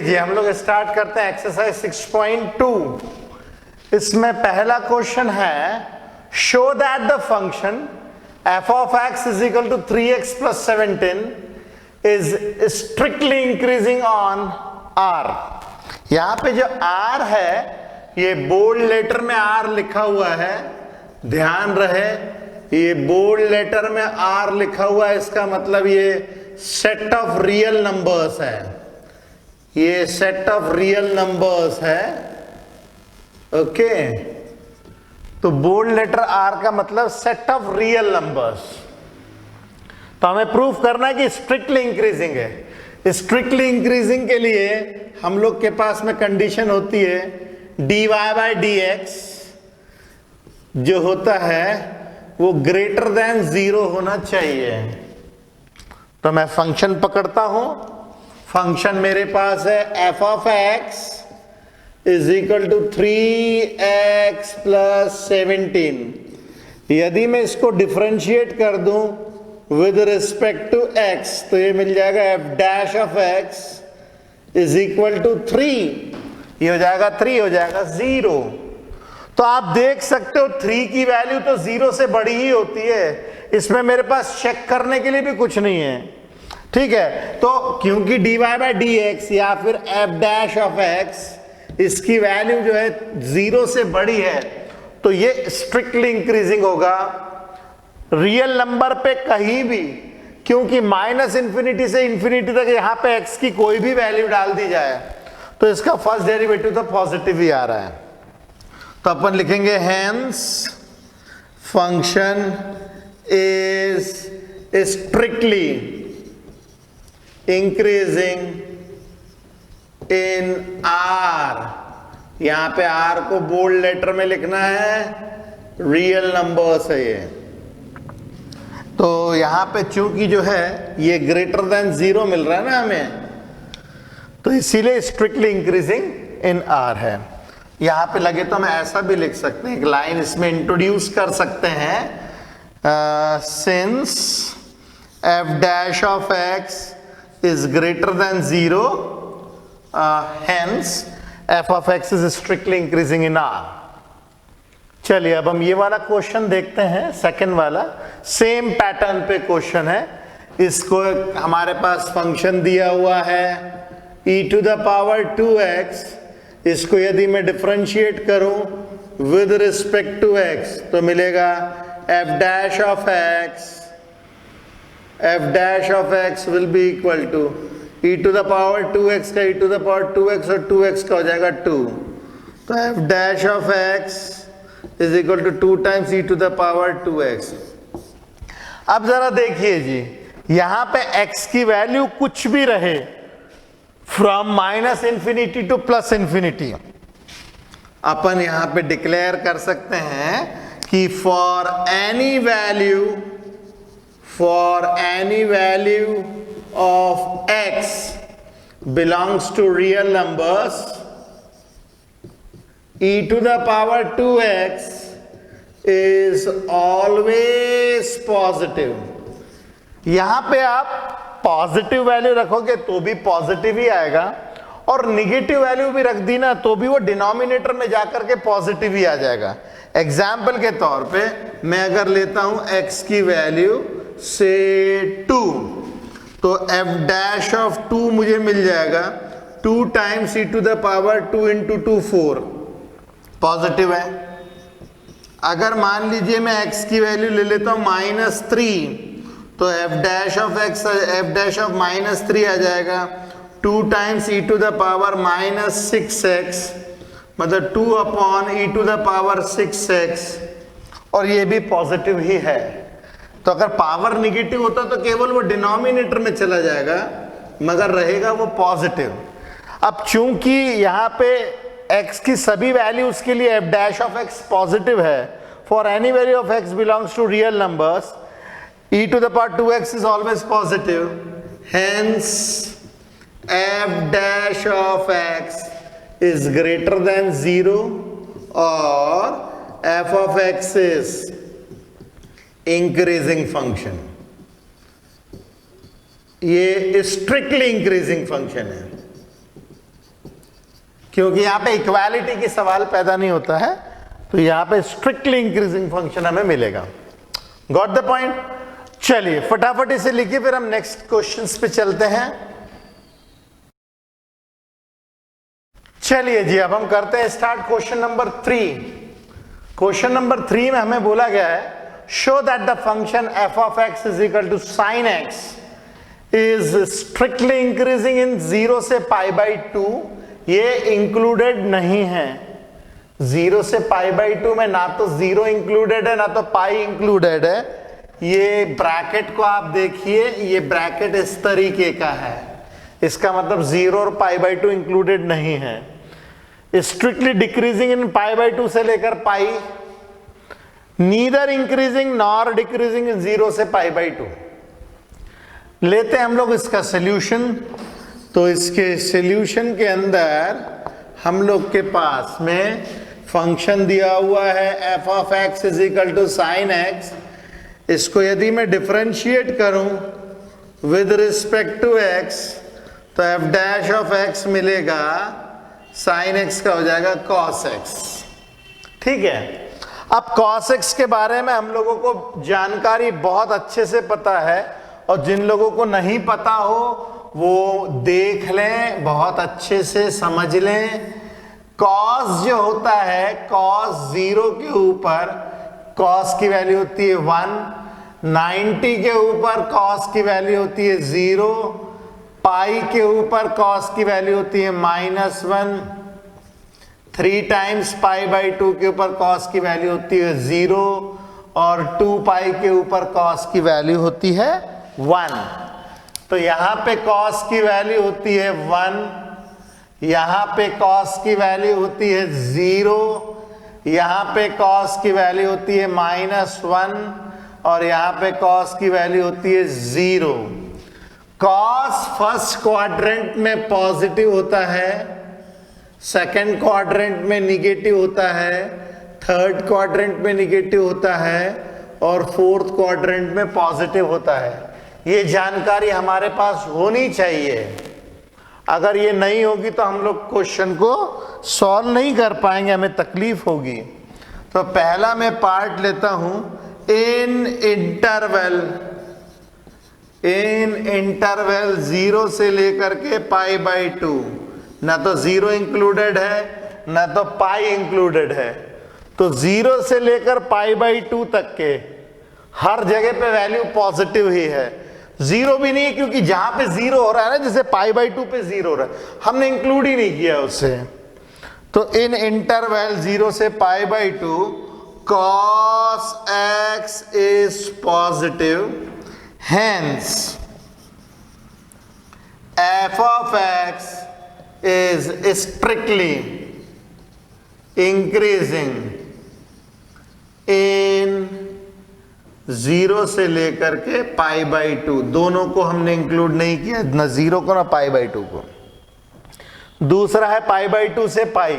जी हम लोग स्टार्ट करते हैं एक्सरसाइज 6.2। इसमें पहला क्वेश्चन है show that the function f of x is equal to 3x plus 17 is strictly increasing on r। यहां पे जो r है ये बोल्ड लेटर में r लिखा हुआ है, ध्यान रहे ये बोल्ड लेटर में r लिखा हुआ है, इसका मतलब ये सेट ऑफ रियल नंबर्स है, ये सेट ऑफ रियल नंबर्स है। ओके तो बोल्ड लेटर आर का मतलब सेट ऑफ रियल नंबर्स। तो हमें प्रूफ करना है कि स्ट्रिक्टली इंक्रीजिंग है। स्ट्रिक्टली इंक्रीजिंग के लिए हम लोग के पास में कंडीशन होती है dy बाई डी एक्स जो होता है वो ग्रेटर देन 0 होना चाहिए। तो मैं फंक्शन पकड़ता हूं, फंक्शन मेरे पास है f of x is equal to 3x plus 17। यदि मैं इसको डिफरेंशिएट कर दूं विद रिस्पेक्ट टू x तो ये मिल जाएगा f dash of x is equal to 3, ये हो जाएगा 3 हो जाएगा 0। तो आप देख सकते हो 3 की वैल्यू तो 0 से बड़ी ही होती है, इसमें मेरे पास चेक करने के लिए भी कुछ नहीं है। ठीक है, तो क्योंकि dy बाई डी एक्स या फिर f डैश ऑफ x इसकी वैल्यू जो है 0 से बड़ी है तो ये स्ट्रिक्टली इंक्रीजिंग होगा रियल नंबर पे कहीं भी, क्योंकि माइनस इंफिनिटी से इंफिनिटी तक यहां पे x की कोई भी वैल्यू डाल दी जाए तो इसका फर्स्ट डेरिवेटिव तो पॉजिटिव ही आ रहा है। तो अपन लिखेंगे hence function is strictly increasing in R। यहां पे R को बोल्ड लेटर में लिखना है, रियल नंबर्स है ये। तो यहां पे चूंकि जो है ये ग्रेटर देन 0 मिल रहा है ना हमें, तो इसीलिए स्ट्रिक्टली इंक्रीजिंग इन R है। यहां पे लगे तो हम ऐसा भी लिख सकते हैं, एक लाइन इसमें इंट्रोड्यूस कर सकते हैं, since f dash of x is greater than 0 hence f of x is strictly increasing in R। चलिए अब हम ये वाला क्वेश्चन देखते हैं, सेकंड वाला सेम पैटर्न पे क्वेश्चन है। इसको हमारे पास फंक्शन दिया हुआ है e to the power 2x, इसको यदि मैं डिफरेंशिएट करूं विद रिस्पेक्ट टू x तो मिलेगा f dash of x, f dash of x will be equal to e to the power 2x का e to the power 2x और 2x का हो जाएगा 2। तो f dash of x is equal to 2 times e to the power 2x। अब जरा देखिए जी, यहां पे x की वैल्यू कुछ भी रहे from minus infinity to plus infinity, अपन यहां पे डिक्लेयर कर सकते हैं कि for any value of x belongs to real numbers e to the power 2x is always positive। यहां पे आप पॉजिटिव वैल्यू रखोगे तो भी पॉजिटिव ही आएगा और निगेटिव वैल्यू भी रख दी ना तो भी वो डिनोमिनेटर में जाकर के पॉजिटिव ही आ जाएगा। एग्जाम्पल के तौर पे मैं अगर लेता हूं x की वैल्यू से 2 तो f डैश ऑफ 2 मुझे मिल जाएगा 2 times e to the power 2 into 2 4, positive है। अगर मान लीजिए मैं x की वैल्यू ले लेता हूं -3 तो f dash of x f dash of -3 आ जाएगा 2 times e to the power -6x, मतलब 2 upon e to the power 6x, और ये भी पॉजिटिव ही है। तो अगर पावर निगेटिव होता तो केवल वो डिनोमिनेटर में चला जाएगा मगर रहेगा वो पॉजिटिव। अब चूंकि यहाँ पे x की सभी वैल्यूज के लिए f dash of x positive है, for any value of x belongs to real numbers e to the power 2x is always positive, hence f dash of x is greater than 0 और f of x is increasing function. ये strictly increasing function है। क्योंकि यहाँ पे equality की सवाल पैदा नहीं होता है, तो यहाँ पे स्ट्रिक्टली इंक्रीजिंग फंक्शन हमें मिलेगा। Got the point? चलिए फटाफट इसे लिखिए, फिर हम नेक्स्ट क्वेश्चंस पे चलते हैं। चलिए जी, अब हम करते हैं start question number 3। Question number 3 में हमें बोला गया है show that the function f of x is equal to sin x is strictly increasing in 0 से पाई बाई 2। ये इंक्लूडेड नहीं है, 0 से पाई बाई 2 में ना तो 0 इंक्लूडेड है ना तो पाई इंक्लूडेड है। ये ब्रैकेट को आप देखिए, ये ब्रैकेट इस तरीके का है, इसका मतलब 0 और पाई बाई 2 इंक्लूडेड नहीं है। Strictly decreasing in pi by 2 से लेकर pi, neither increasing nor decreasing in 0 से पाई बाई 2। लेते हैं हम लोग इसका सॉल्यूशन। तो इसके सॉल्यूशन के अंदर हम लोग के पास में फंक्शन दिया हुआ है f of x is equal to sine x। इसको यदि मैं डिफरेंशिएट करूं विद रिस्पेक्ट टू x तो f डैश ऑफ x मिलेगा साइन x का हो जाएगा cos x। ठीक है, अब cos x के बारे में हम लोगों को जानकारी बहुत अच्छे से पता है, और जिन लोगों को नहीं पता हो वो देख लें, बहुत अच्छे से समझ लें। cos जो होता है, cos 0 के ऊपर cos की वैल्यू होती है 1, 90 के ऊपर cos की वैल्यू होती है 0, पाई के ऊपर cos की वैल्यू होती है -1, 3 टाइम्स पाई बाई 2 के ऊपर cos की वैल्यू होती है 0, और 2 पाई के ऊपर cos की वैल्यू होती है 1। तो यहाँ पे cos की वैल्यू होती है 1, यहाँ पे cos की वैल्यू होती है 0, यहाँ पे cos की वैल्यू होती है -1, और यहाँ पे cos की वैल्यू होती है 0। cos फर्स्ट क्वाड्रेंट में पॉजिटिव होता है, सेकंड क्वाड्रेंट में निगेटिव होता है, थर्ड क्वाड्रेंट में निगेटिव होता है, और फोर्थ क्वाड्रेंट में पॉजिटिव होता है। ये जानकारी हमारे पास होनी चाहिए। अगर ये नहीं होगी तो हम लोग क्वेश्चन को सॉल्व नहीं कर पाएंगे, हमें तकलीफ होगी। तो पहला मैं पार्ट लेता हूं, इन इंटरवल 0 से लेकर के पाई बाई 2, ना तो 0 इंक्लूडेड है ना तो पाई इंक्लूडेड है। तो 0 से लेकर पाई बाई 2 तक के हर जगह पे वैल्यू पॉजिटिव ही है, 0 भी नहीं है, क्योंकि जहां पे 0 हो रहा है ना, जैसे पाई बाई 2 पे 0 हो रहा है, हमने इंक्लूड ही नहीं किया उससे। तो इन इंटरवल 0 से पाई by 2 cos x is positive, hence f of x is strictly increasing in 0 से लेकर के पाई बाई 2। दोनों को हमने इंक्लूड नहीं किया, ना 0 को ना पाई बाई 2 को। दूसरा है पाई बाई 2 से पाई,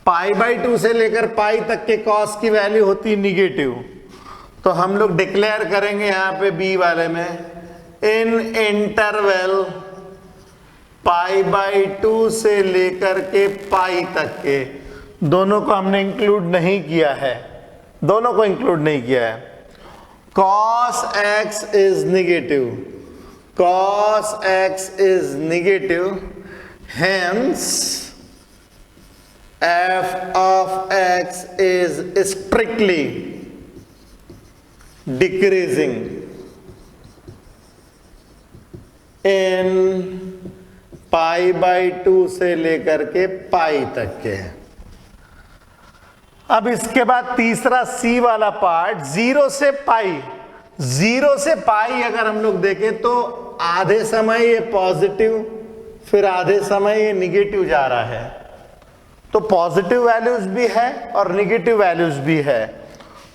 पाई बाई 2 से लेकर पाई तक के cos की वैल्यू होती है निगेटिव। तो हम लोग डिक्लेयर करेंगे यहाँ पे बी वाले में, इन इंटरवल पाई बाई 2 से लेकर के पाई तक के, दोनों को हमने इंक्लूड नहीं किया है, दोनों को इंक्लूड नहीं किया है। cos x is negative, cos x is negative, hence f of x is strictly decreasing in pi by 2 से लेकर के पाई तक के। अब इसके बाद तीसरा सी वाला पार्ट, 0 से पाई, 0 से पाई अगर हम लोग देखें तो आधे समय ये पॉजिटिव, फिर आधे समय ये निगेटिव जा रहा है। तो पॉजिटिव वैल्यूज भी है और निगेटिव वैल्यूज भी है।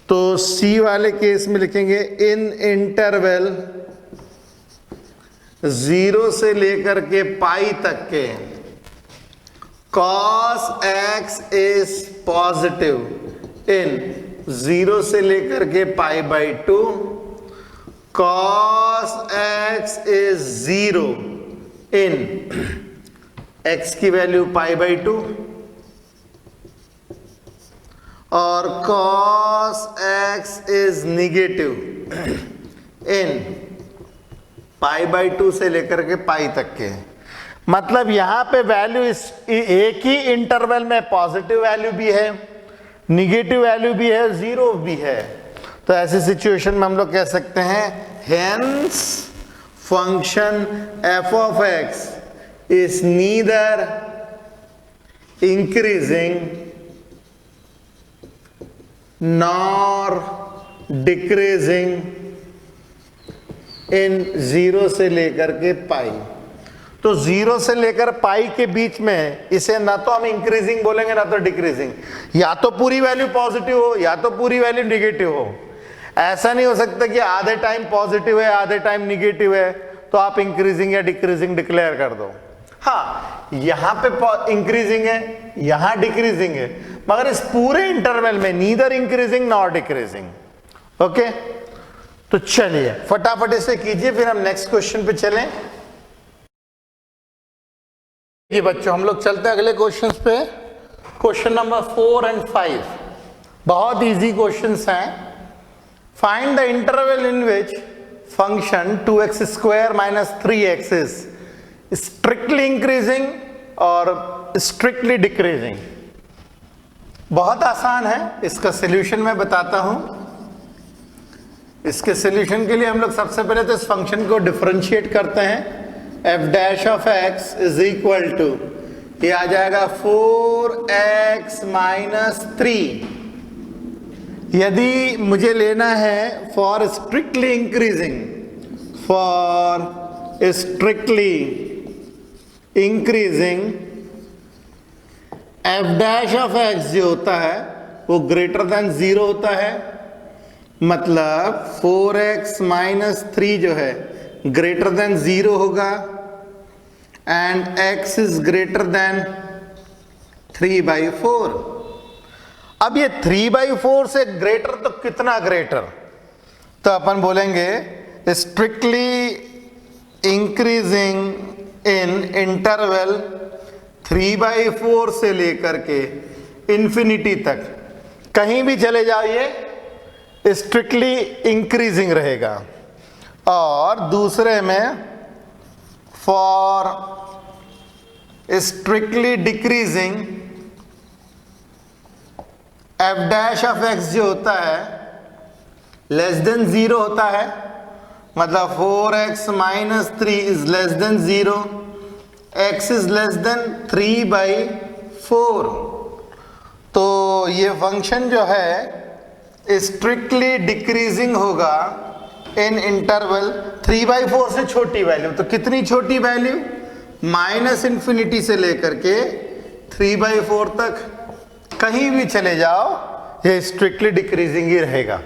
तो सी वाले केस में लिखेंगे इन इंटरवल 0 से लेकर के पाई तक के cos x is positive in 0 से लेकर के पाई by 2, cos x is 0 in x की वैल्यू π/2 और cos x is negative in π/2 से लेकर के पाई तक के। मतलब यहां पे वैल्यू एक ही इंटरवल में पॉजिटिव वैल्यू भी है, निगेटिव वैल्यू भी है, जीरो भी है। तो ऐसी सिचुएशन में हम लोग कह सकते हैं hence function f of x is neither increasing nor decreasing in 0 से लेकर के पाई। तो 0 से लेकर पाई के बीच में इसे ना तो हम इंक्रीजिंग बोलेंगे ना तो डिक्रीजिंग, या तो पूरी वैल्यू पॉजिटिव हो या तो पूरी वैल्यू निगेटिव हो। ऐसा नहीं हो सकता कि आधे टाइम पॉजिटिव है आधे टाइम निगेटिव है तो आप इंक्रीजिंग या डिक्रीजिंग डिक्लेयर कर दो। हाँ, यहां पे इंक्रीजिंग है यहां डिक्रीजिंग है, मगर इस पूरे इंटरवल में neither increasing nor decreasing. Okay, तो चलिए फटाफट इसे कीजिए, फिर हम नेक्स्ट क्वेश्चन पे चलें। ये बच्चों हम लोग चलते हैं अगले क्वेश्चंस पे। क्वेश्चन नंबर 4 और 5 बहुत इजी क्वेश्चंस हैं। Find the interval in which function 2x square minus 3x is strictly increasing और स्ट्रिक्टली डिक्रीजिंग। बहुत आसान है, इसका सॉल्यूशन मैं बताता हूं। इसके सॉल्यूशन के लिए हम लोग सबसे पहले तो इस फंक्शन को डिफरेंशिएट करते हैं। f dash of x is equal to, ये आ जाएगा 4x माइनस 3। यदि मुझे लेना है for strictly increasing, for strictly increasing f dash of x जो होता है वो ग्रेटर देन 0 होता है। मतलब 4x माइनस 3 जो है ग्रेटर देन 0 होगा and x is greater then 3/4। अब ये 3/4 से ग्रेटर तो कितना ग्रेटर, तो अपन बोलेंगे स्ट्रिक्टली इंक्रीजिंग इन इंटरवल 3/4 से लेकर के इंफिनिटी तक, कहीं भी चले जाओ ये स्ट्रिक्टली इंक्रीजिंग रहेगा। और दूसरे में for strictly decreasing f dash of x जो होता है लेस देन 0 होता है। मतलब 4x minus 3 is less than 0, x is less than 3/4। तो ये फंक्शन जो है स्ट्रिक्टली डिक्रीजिंग होगा इन इंटरवल 3/4 से छोटी वैल्यू। तो कितनी छोटी वैल्यू, माइनस इन्फिनिटी से लेकर के 3/4 तक, कहीं भी चले जाओ ये स्ट्रिक्टली डिक्रीजिंग ही रहेगा।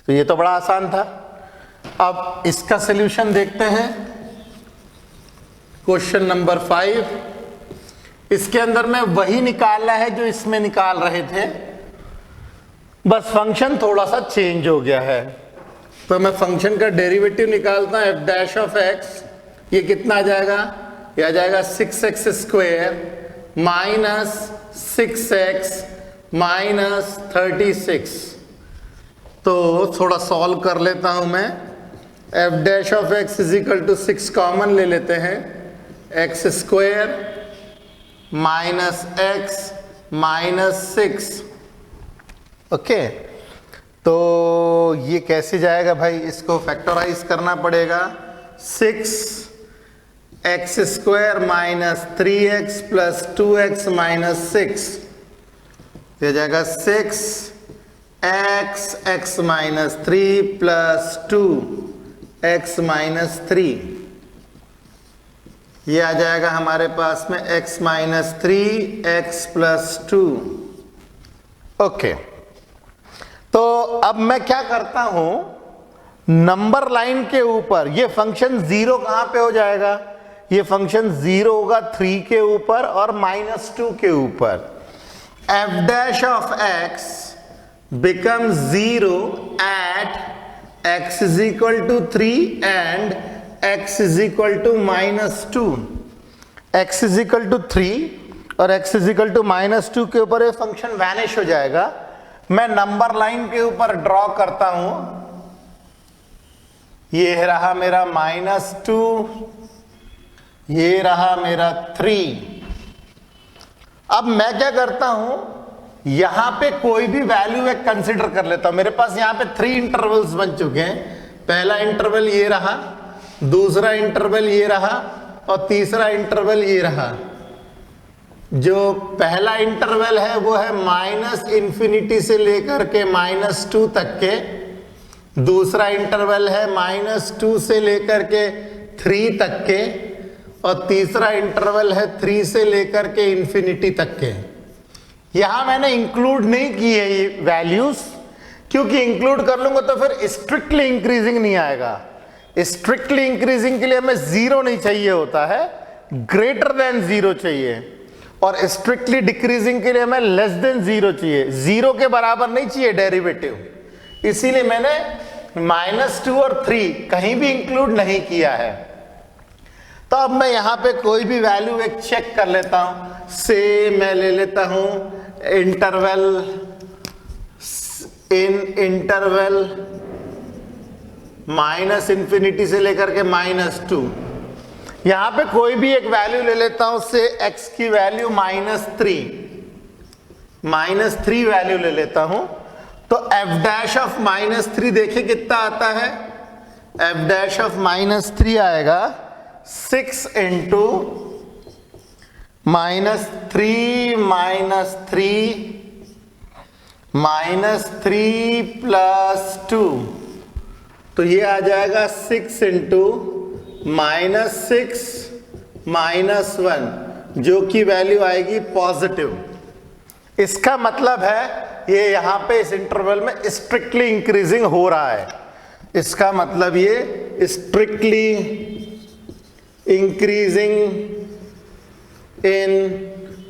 तो ये तो बड़ा आसान था। अब इसका सॉल्यूशन देखते हैं। क्वेश्चन नंबर 5, इसके अंदर में वही निकालना है जो इसमें निकाल रहे थे, बस फंक्शन थोड़ा सा चेंज हो गया है। तो मैं फंक्शन का डेरिवेटिव निकालता हूं f डैश ऑफ x, ये कितना आ जाएगा, ये आ जाएगा 6x square minus 6x minus 36। तो थोड़ा सॉल्व कर लेता हूं मैं। f dash of x is equal to 6 common ले लेते हैं, x square minus x minus 6। Okay, तो ये कैसे जाएगा भाई, इसको फैक्टराइज करना पड़ेगा। 6x square minus 3x plus 2x minus 6, ये जाएगा 6x minus 3 plus 2x minus 3। ये आ जाएगा हमारे पास में x minus 3x plus 2। Okay, तो अब मैं क्या करता हूं, नंबर लाइन के ऊपर ये फंक्शन 0 कहां पे हो जाएगा, ये फंक्शन 0 होगा 3 के ऊपर और माइनस 2 के ऊपर। f dash of x becomes 0 at x is equal to 3 and x is equal to minus 2। x is equal to 3 और x इज इक्वल टू -2 के ऊपर ये फंक्शन वैनिश हो जाएगा। मैं नंबर लाइन के ऊपर ड्रॉ करता हूं, ये रहा मेरा -2, ये रहा मेरा 3। अब मैं क्या करता हूं, यहां पे कोई भी वैल्यू एक कंसिडर कर लेता हूं। मेरे पास यहां पे 3 इंटरवल्स बन चुके हैं। पहला इंटरवल ये रहा, दूसरा इंटरवल ये रहा और तीसरा इंटरवल ये रहा। जो पहला इंटरवल है वो है -∞ से लेकर के -2 तक के, दूसरा इंटरवल है -2 से लेकर के 3 तक के, और तीसरा इंटरवल है 3 से लेकर के इंफिनिटी तक के। यहां मैंने इंक्लूड नहीं की है ये वैल्यूज, क्योंकि इंक्लूड कर लूंगा तो फिर स्ट्रिक्टली इंक्रीजिंग नहीं आएगा। स्ट्रिक्टली इंक्रीजिंग के लिए हमें 0 नहीं चाहिए होता है, ग्रेटर देन 0 चाहिए, और स्ट्रिक्टली डिक्रीजिंग के लिए हमें लेस देन 0 चाहिए। 0 के बराबर नहीं चाहिए डेरिवेटिव, इसीलिए मैंने -2 और 3 कहीं भी इंक्लूड नहीं किया है। तो अब मैं यहां पे कोई भी वैल्यू एक चेक कर लेता हूं। से मैं ले लेता हूं इंटरवल, इन इंटरवल -∞ से लेकर के -2, यहां पे कोई भी एक वैल्यू ले लेता हूं। से x की वैल्यू -3 वैल्यू ले लेता हूं, तो f' ऑफ -3 देखिए कितना आता है। f' ऑफ -3 आएगा 6 इंटू -3 प्लस 2, तो ये आ जाएगा 6 इंटू -6 -1, जो कि वैल्यू आएगी पॉजिटिव। इसका मतलब है ये यहां पे इस इंटरवल में स्ट्रिक्टली इंक्रीजिंग हो रहा है। इसका मतलब ये स्ट्रिक्टली इंक्रीजिंग इन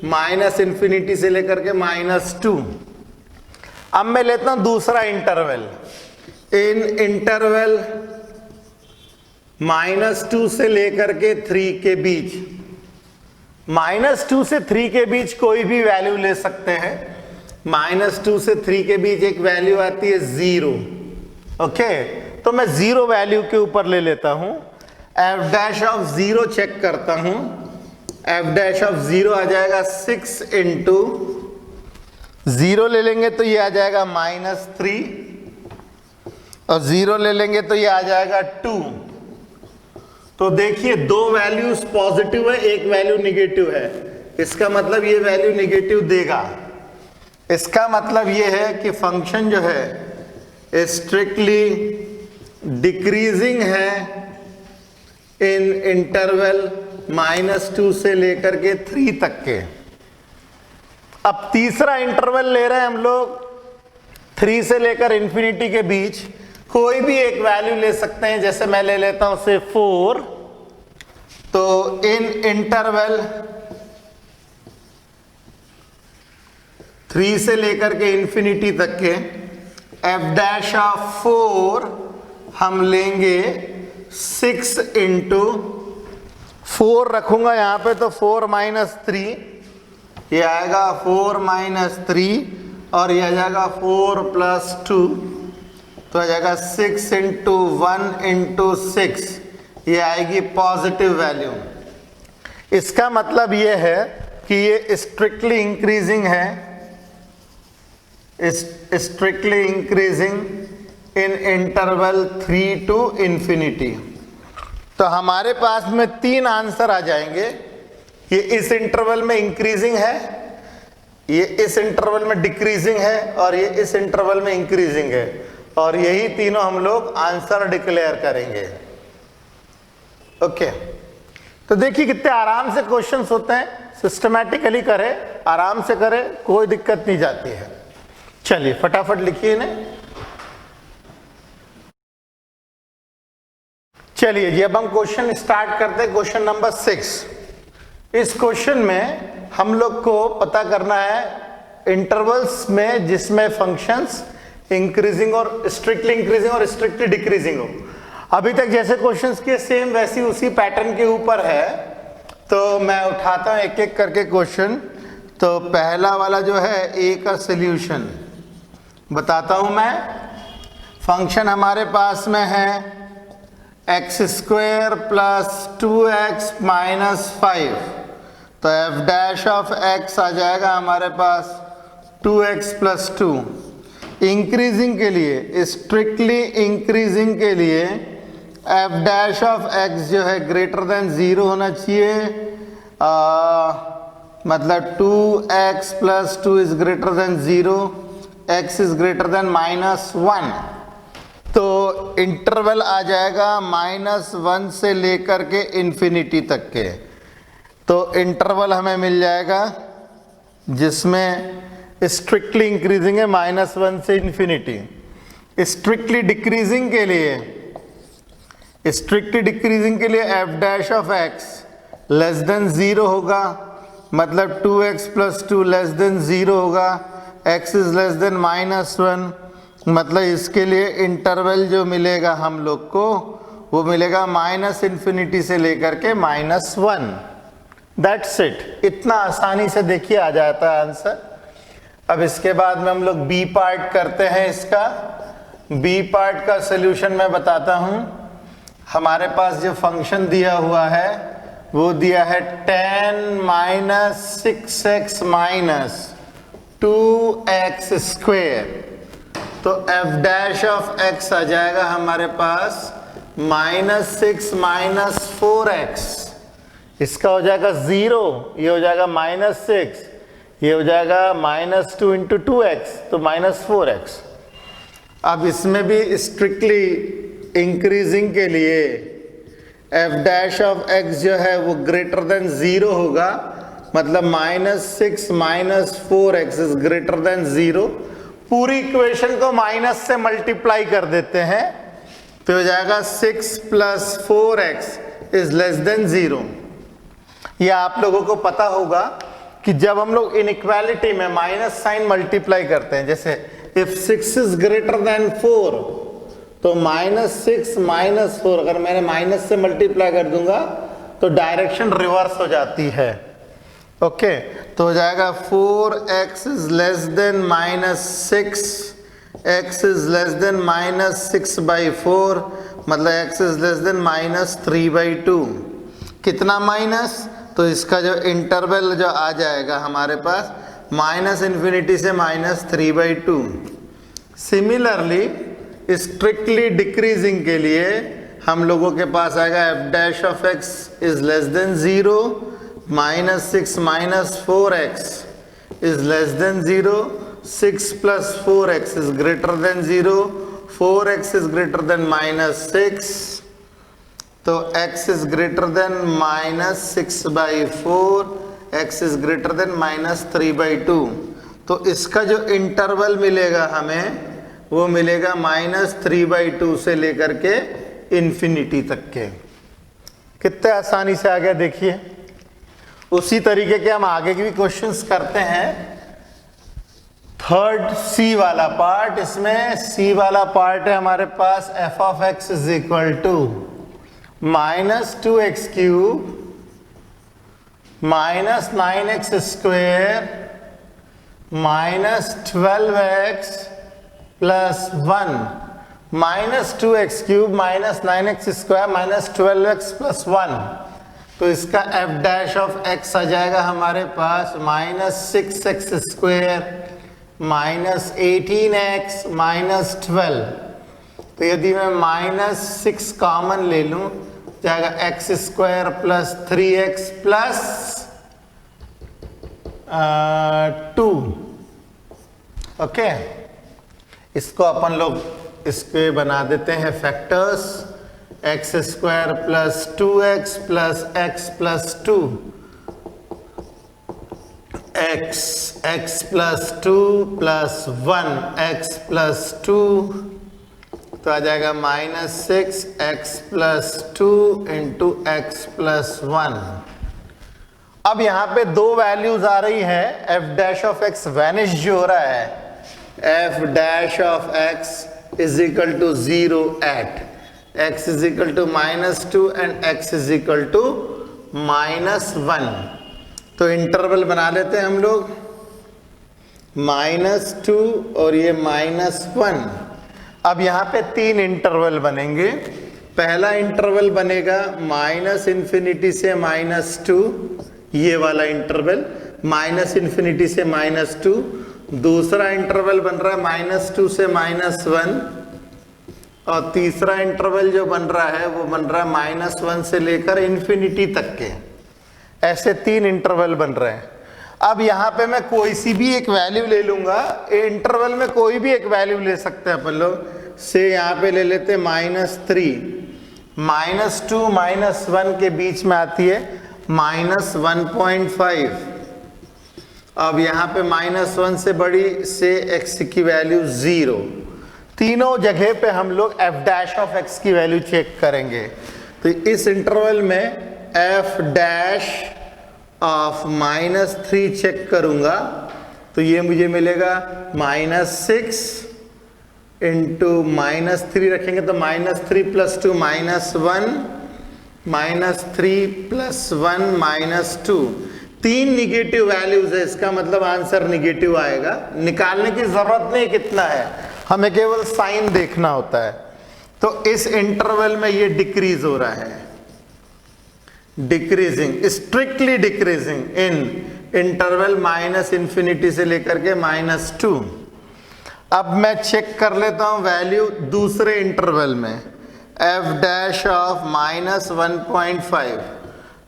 -∞ से लेकर के -2। अब मैं लेता हूं दूसरा इंटरवल, इन इंटरवल -2 से लेकर के 3 के बीच। -2 से 3 के बीच कोई भी वैल्यू ले सकते हैं। -2 से 3 के बीच एक वैल्यू आती है 0। ओके, तो मैं 0 वैल्यू के ऊपर ले लेता हूं। f' ऑफ 0 चेक करता हूं। f' ऑफ 0 आ जाएगा 6 इंटू 0 ले लेंगे तो ये आ जाएगा -3, और 0 ले लेंगे तो ये आ जाएगा 2। तो देखिए दो वैल्यूज पॉजिटिव है, एक वैल्यू निगेटिव है। इसका मतलब ये वैल्यू निगेटिव देगा। इसका मतलब ये है कि फंक्शन जो है स्ट्रिक्टली डिक्रीजिंग है इन इंटरवल -2 से लेकर के 3 तक के। अब तीसरा इंटरवल ले रहे हैं हम लोग 3 से लेकर इंफिनिटी के बीच। कोई भी एक वैल्यू ले सकते हैं, जैसे मैं ले लेता हूं से 4। तो इन इंटरवल 3 से लेकर के इंफिनिटी तक के f' ऑफ 4 हम लेंगे 6 इंटू 4 रखूंगा यहां पे, तो 4 - 3, ये आएगा 4 - 3, और ये आ जाएगा 4 + 2, तो आ जाएगा 6 इंटू 1 इंटू 6, ये आएगी पॉजिटिव वैल्यू। इसका मतलब ये है कि ये स्ट्रिक्टली इंक्रीजिंग है, strictly increasing in interval 3 to infinity. तो हमारे पास में 3 आंसर आ जाएंगे। ये इस इंटरवल में इंक्रीजिंग है, ये इस इंटरवल में डिक्रीजिंग है, और ये इस इंटरवल में इंक्रीजिंग है, और यही तीनों हम लोग आंसर डिक्लेयर करेंगे। ओके, तो देखिए कितने आराम से क्वेश्चंस होते हैं। सिस्टमैटिकली करें, आराम से करें, कोई दिक्कत नहीं जाती है। चलिए फटाफट लिखिए इन्हें। चलिए जी, अब हम क्वेश्चन स्टार्ट करते हैं। Question number 6। इस क्वेश्चन में हम लोग को पता करना है इंटरवल्स में जिसमें फंक्शंस इंक्रीजिंग और स्ट्रिक्टली इंक्रीजिंग और स्ट्रिक्टली डिक्रीजिंग हो। अभी तक जैसे क्वेश्चंस किए सेम वैसी उसी पैटर्न के ऊपर है। तो मैं उठाता हूं एक एक करके क्वेश्चन। तो पहला वाला जो है ए का सॉल्यूशन बताता हूं मैं। फंक्शन हमारे पास में है x square plus 2x minus 5, तो एफ डैश ऑफ एक्स आ जाएगा हमारे पास 2x प्लस 2। इंक्रीजिंग के लिए, स्ट्रिक्टली इंक्रीजिंग के लिए एफ डैश ऑफ एक्स जो है ग्रेटर देन 0 होना चाहिए। मतलब 2x plus 2 is greater than 0, x is greater then -1। तो इंटरवल आ जाएगा -1 से लेकर के इन्फिनिटी तक के। तो इंटरवल हमें मिल जाएगा जिसमें स्ट्रिक्टली इंक्रीजिंग है -1 से इन्फिनिटी। स्ट्रिक्टली डिक्रीजिंग के लिए F dash of x less than 0 होगा, मतलब 2x प्लस 2 लेस देन 0 होगा, x इज लेस देन -1। मतलब इसके लिए इंटरवल जो मिलेगा हम लोग को वो मिलेगा -∞ से लेकर के -1। That's it. इतना आसानी से देखिए आ जाता है आंसर। अब इसके बाद में हम लोग बी पार्ट करते हैं। इसका बी पार्ट का सलूशन मैं बताता हूं। हमारे पास जो फंक्शन दिया हुआ है वो दिया है 10 minus 6x minus 2x square. तो एफ डैश ऑफ x आ जाएगा हमारे पास -6 माइनस 4x। इसका हो जाएगा 0, ये हो जाएगा -6, ये हो जाएगा -2 इंटू 2x, तो -4x। अब इसमें भी स्ट्रिक्टली इंक्रीजिंग के लिए एफ डैश ऑफ x जो है वो ग्रेटर देन 0 होगा, मतलब -6 minus 4x is greater than 0। पूरी इक्वेशन को माइनस से मल्टीप्लाई कर देते हैं तो हो जाएगा 6 plus 4x is less than 0। ये आप लोगों को पता होगा कि जब हम लोग इनइक्वालिटी में माइनस साइन मल्टीप्लाई करते हैं, जैसे इफ 6 इज ग्रेटर देन 4, तो -6 माइनस 4 अगर मैंने माइनस से मल्टीप्लाई कर दूंगा तो डायरेक्शन रिवर्स हो जाती है। ओके, तो हो जाएगा 4x is less than -6, x is less than -6/4, मतलब x इज लेस देन -3/2। कितना माइनस? तो इसका जो इंटरवल जो आ जाएगा हमारे पास -∞ से -3/2। सिमिलरली स्ट्रिक्टली डिक्रीजिंग के लिए हम लोगों के पास आएगा F dash of x is less than 0, -6 minus 4x is less than 0, 6 plus 4x is greater than 0, 4x is greater then -6, तो x is greater then -6/4, x is greater then -3/2। तो इसका जो इंटरवल मिलेगा हमें वो मिलेगा -3/2 से लेकर के इन्फिनिटी तक के। कितने आसानी से आ गया देखिए। उसी तरीके के हम आगे के भी क्वेश्चंस करते हैं। थर्ड सी वाला पार्ट, इसमें सी वाला पार्ट है हमारे पास f of x is equal to -2x cube -9x square -12x plus 1, -2x cube -9x square -12x plus 1। तो इसका एफ डैश ऑफ x आ जाएगा हमारे पास -6x स्क्वेयर -18x -12। तो यदि मैं -6 कॉमन ले लूं जाएगा x square plus 3x plus 2। Okay, इसको अपन लोग इसके बना देते हैं factors. x square plus 2x plus x plus 2, x plus 2 plus 1 x plus 2, तो आ जाएगा -6 x plus 2 into x plus 1। अब यहाँ पे दो वैल्यूज आ रही है, f dash of x vanish जो हो रहा है, f dash of x is equal to 0 eight x is equal to -2 and x is equal to -1। तो इंटरवल बना लेते हैं हम लोग, -2 और ये -1। अब यहाँ पे 3 इंटरवल बनेंगे। पहला इंटरवल बनेगा -∞ से -2, ये वाला इंटरवल -∞ से -2। दूसरा इंटरवल बन रहा है -2 से -1, और तीसरा इंटरवल जो बन रहा है वो बन रहा है -1 से लेकर इन्फिनिटी तक के। ऐसे 3 इंटरवल बन रहे हैं। अब यहाँ पे मैं कोई सी भी एक वैल्यू ले लूंगा, इंटरवल में कोई भी एक वैल्यू ले सकते हैं अपन लोग। से यहाँ पे ले लेते हैं -3, -2 -1 के बीच में आती है -1.5। अब यहाँ पे -1 से बड़ी से x की वैल्यू 0। तीनों जगह पे हम लोग f' की वैल्यू चेक करेंगे। तो इस इंटरवल में f' ऑफ -3 चेक करूंगा, तो ये मुझे मिलेगा -6 इंटू -3 रखेंगे तो -3 + 2 -1, -3 + 1 -2। 3 निगेटिव वैल्यूज है, इसका मतलब आंसर निगेटिव आएगा। निकालने की जरूरत नहीं कितना है, हमें केवल साइन देखना होता है। तो इस इंटरवल में ये डिक्रीज हो रहा है, डिक्रीजिंग, स्ट्रिक्टली डिक्रीजिंग इन इंटरवल -∞ से लेकर के -2। अब मैं चेक कर लेता हूं वैल्यू दूसरे इंटरवल में, f' ऑफ -1.5।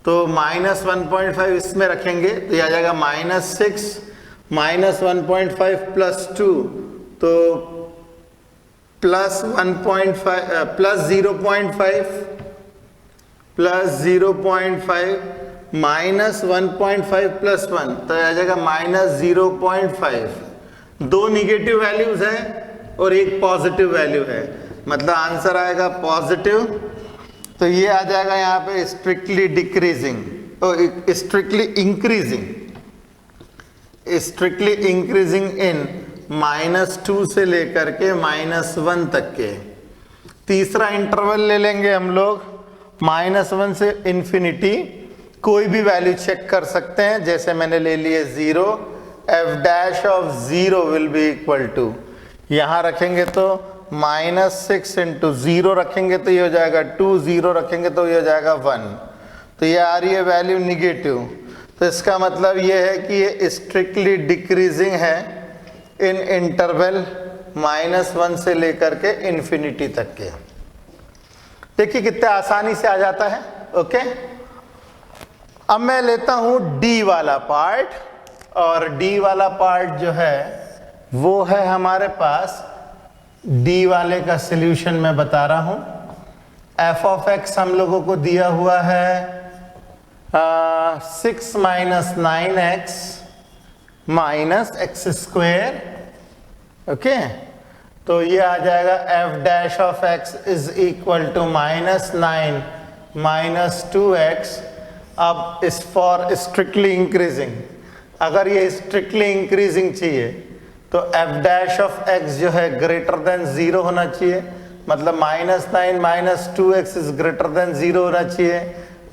तो -1.5 इसमें रखेंगे तो यह आ जाएगा -6 -1.5 + 2, तो +1.5 +0.5 +0.5 -1.5 + 1, तो आ जाएगा -0.5। 2 निगेटिव वैल्यूज है और एक पॉजिटिव वैल्यू है, मतलब आंसर आएगा पॉजिटिव। तो ये आ जाएगा यहाँ पे स्ट्रिक्टली डिक्रीजिंग, स्ट्रिक्टली इंक्रीजिंग इन -2 से लेकर के -1 तक के। तीसरा इंटरवल ले लेंगे हम लोग -1 से इन्फिनिटी। कोई भी वैल्यू चेक कर सकते हैं, जैसे मैंने ले लिए 0, f' of 0 will be equal to, यहाँ रखेंगे तो -6 इंटू 0 रखेंगे तो ये हो जाएगा 2, 0 रखेंगे तो ये हो जाएगा 1। तो ये आ रही है वैल्यू निगेटिव। तो इसका मतलब ये है कि ये स्ट्रिक्टली डिक्रीजिंग है इन इंटरवल -1 से लेकर के इन्फिनिटी तक के। देखिए कितने आसानी से आ जाता है। ओके, अब मैं लेता हूं D वाला पार्ट, और D वाला पार्ट जो है वो है हमारे पास, D वाले का सॉल्यूशन मैं बता रहा हूं। f(x) हम लोगों को दिया हुआ है 6 - 9x - x²। ओके, तो ये आ जाएगा f' of x is equal to -9 - 2x। अब इस फॉर स्ट्रिक्टली इंक्रीजिंग, अगर ये स्ट्रिक्टली इंक्रीजिंग चाहिए तो f' ऑफ x जो है ग्रेटर देन 0 होना चाहिए, मतलब -9 - 2x इज ग्रेटर देन 0 होना चाहिए।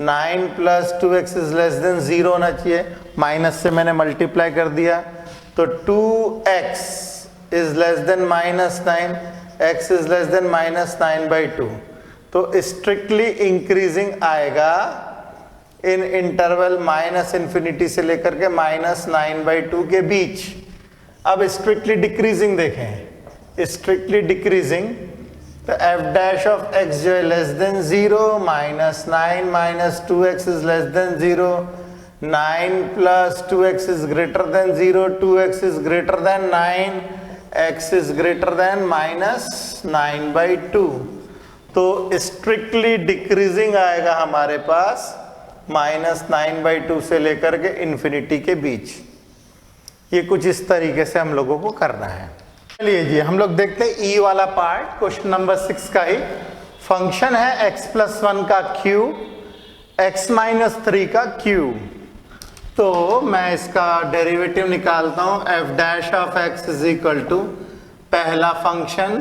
9 + 2x इज लेस देन 0 होना चाहिए। माइनस से मैंने मल्टीप्लाई कर दिया, तो 2x is less than -9, x is less than -9/2। तो स्ट्रिक्टली इंक्रीजिंग आएगा इन इंटरवल -∞ से लेकर के -9/2 के बीच। अब स्ट्रिक्टली डिक्रीजिंग देखें, स्ट्रिक्टली डिक्रीजिंग तो f' ऑफ x जो है less than 0, -9 - 2x is less than 0, 9 + 2x is greater than 0, 2x is greater then 9, x is greater then -9/2। तो स्ट्रिक्टली डिक्रीजिंग आएगा हमारे पास -9/2 से लेकर के इन्फिनिटी के बीच। ये कुछ इस तरीके से हम लोगों को करना है। चलिए जी, हम लोग देखते हैं ई वाला पार्ट, क्वेश्चन नंबर 6 का ही। फंक्शन है x+1 का क्यूब, x-3 का क्यूब। तो मैं इसका डेरिवेटिव निकालता हूं, f' of x is equal to पहला फंक्शन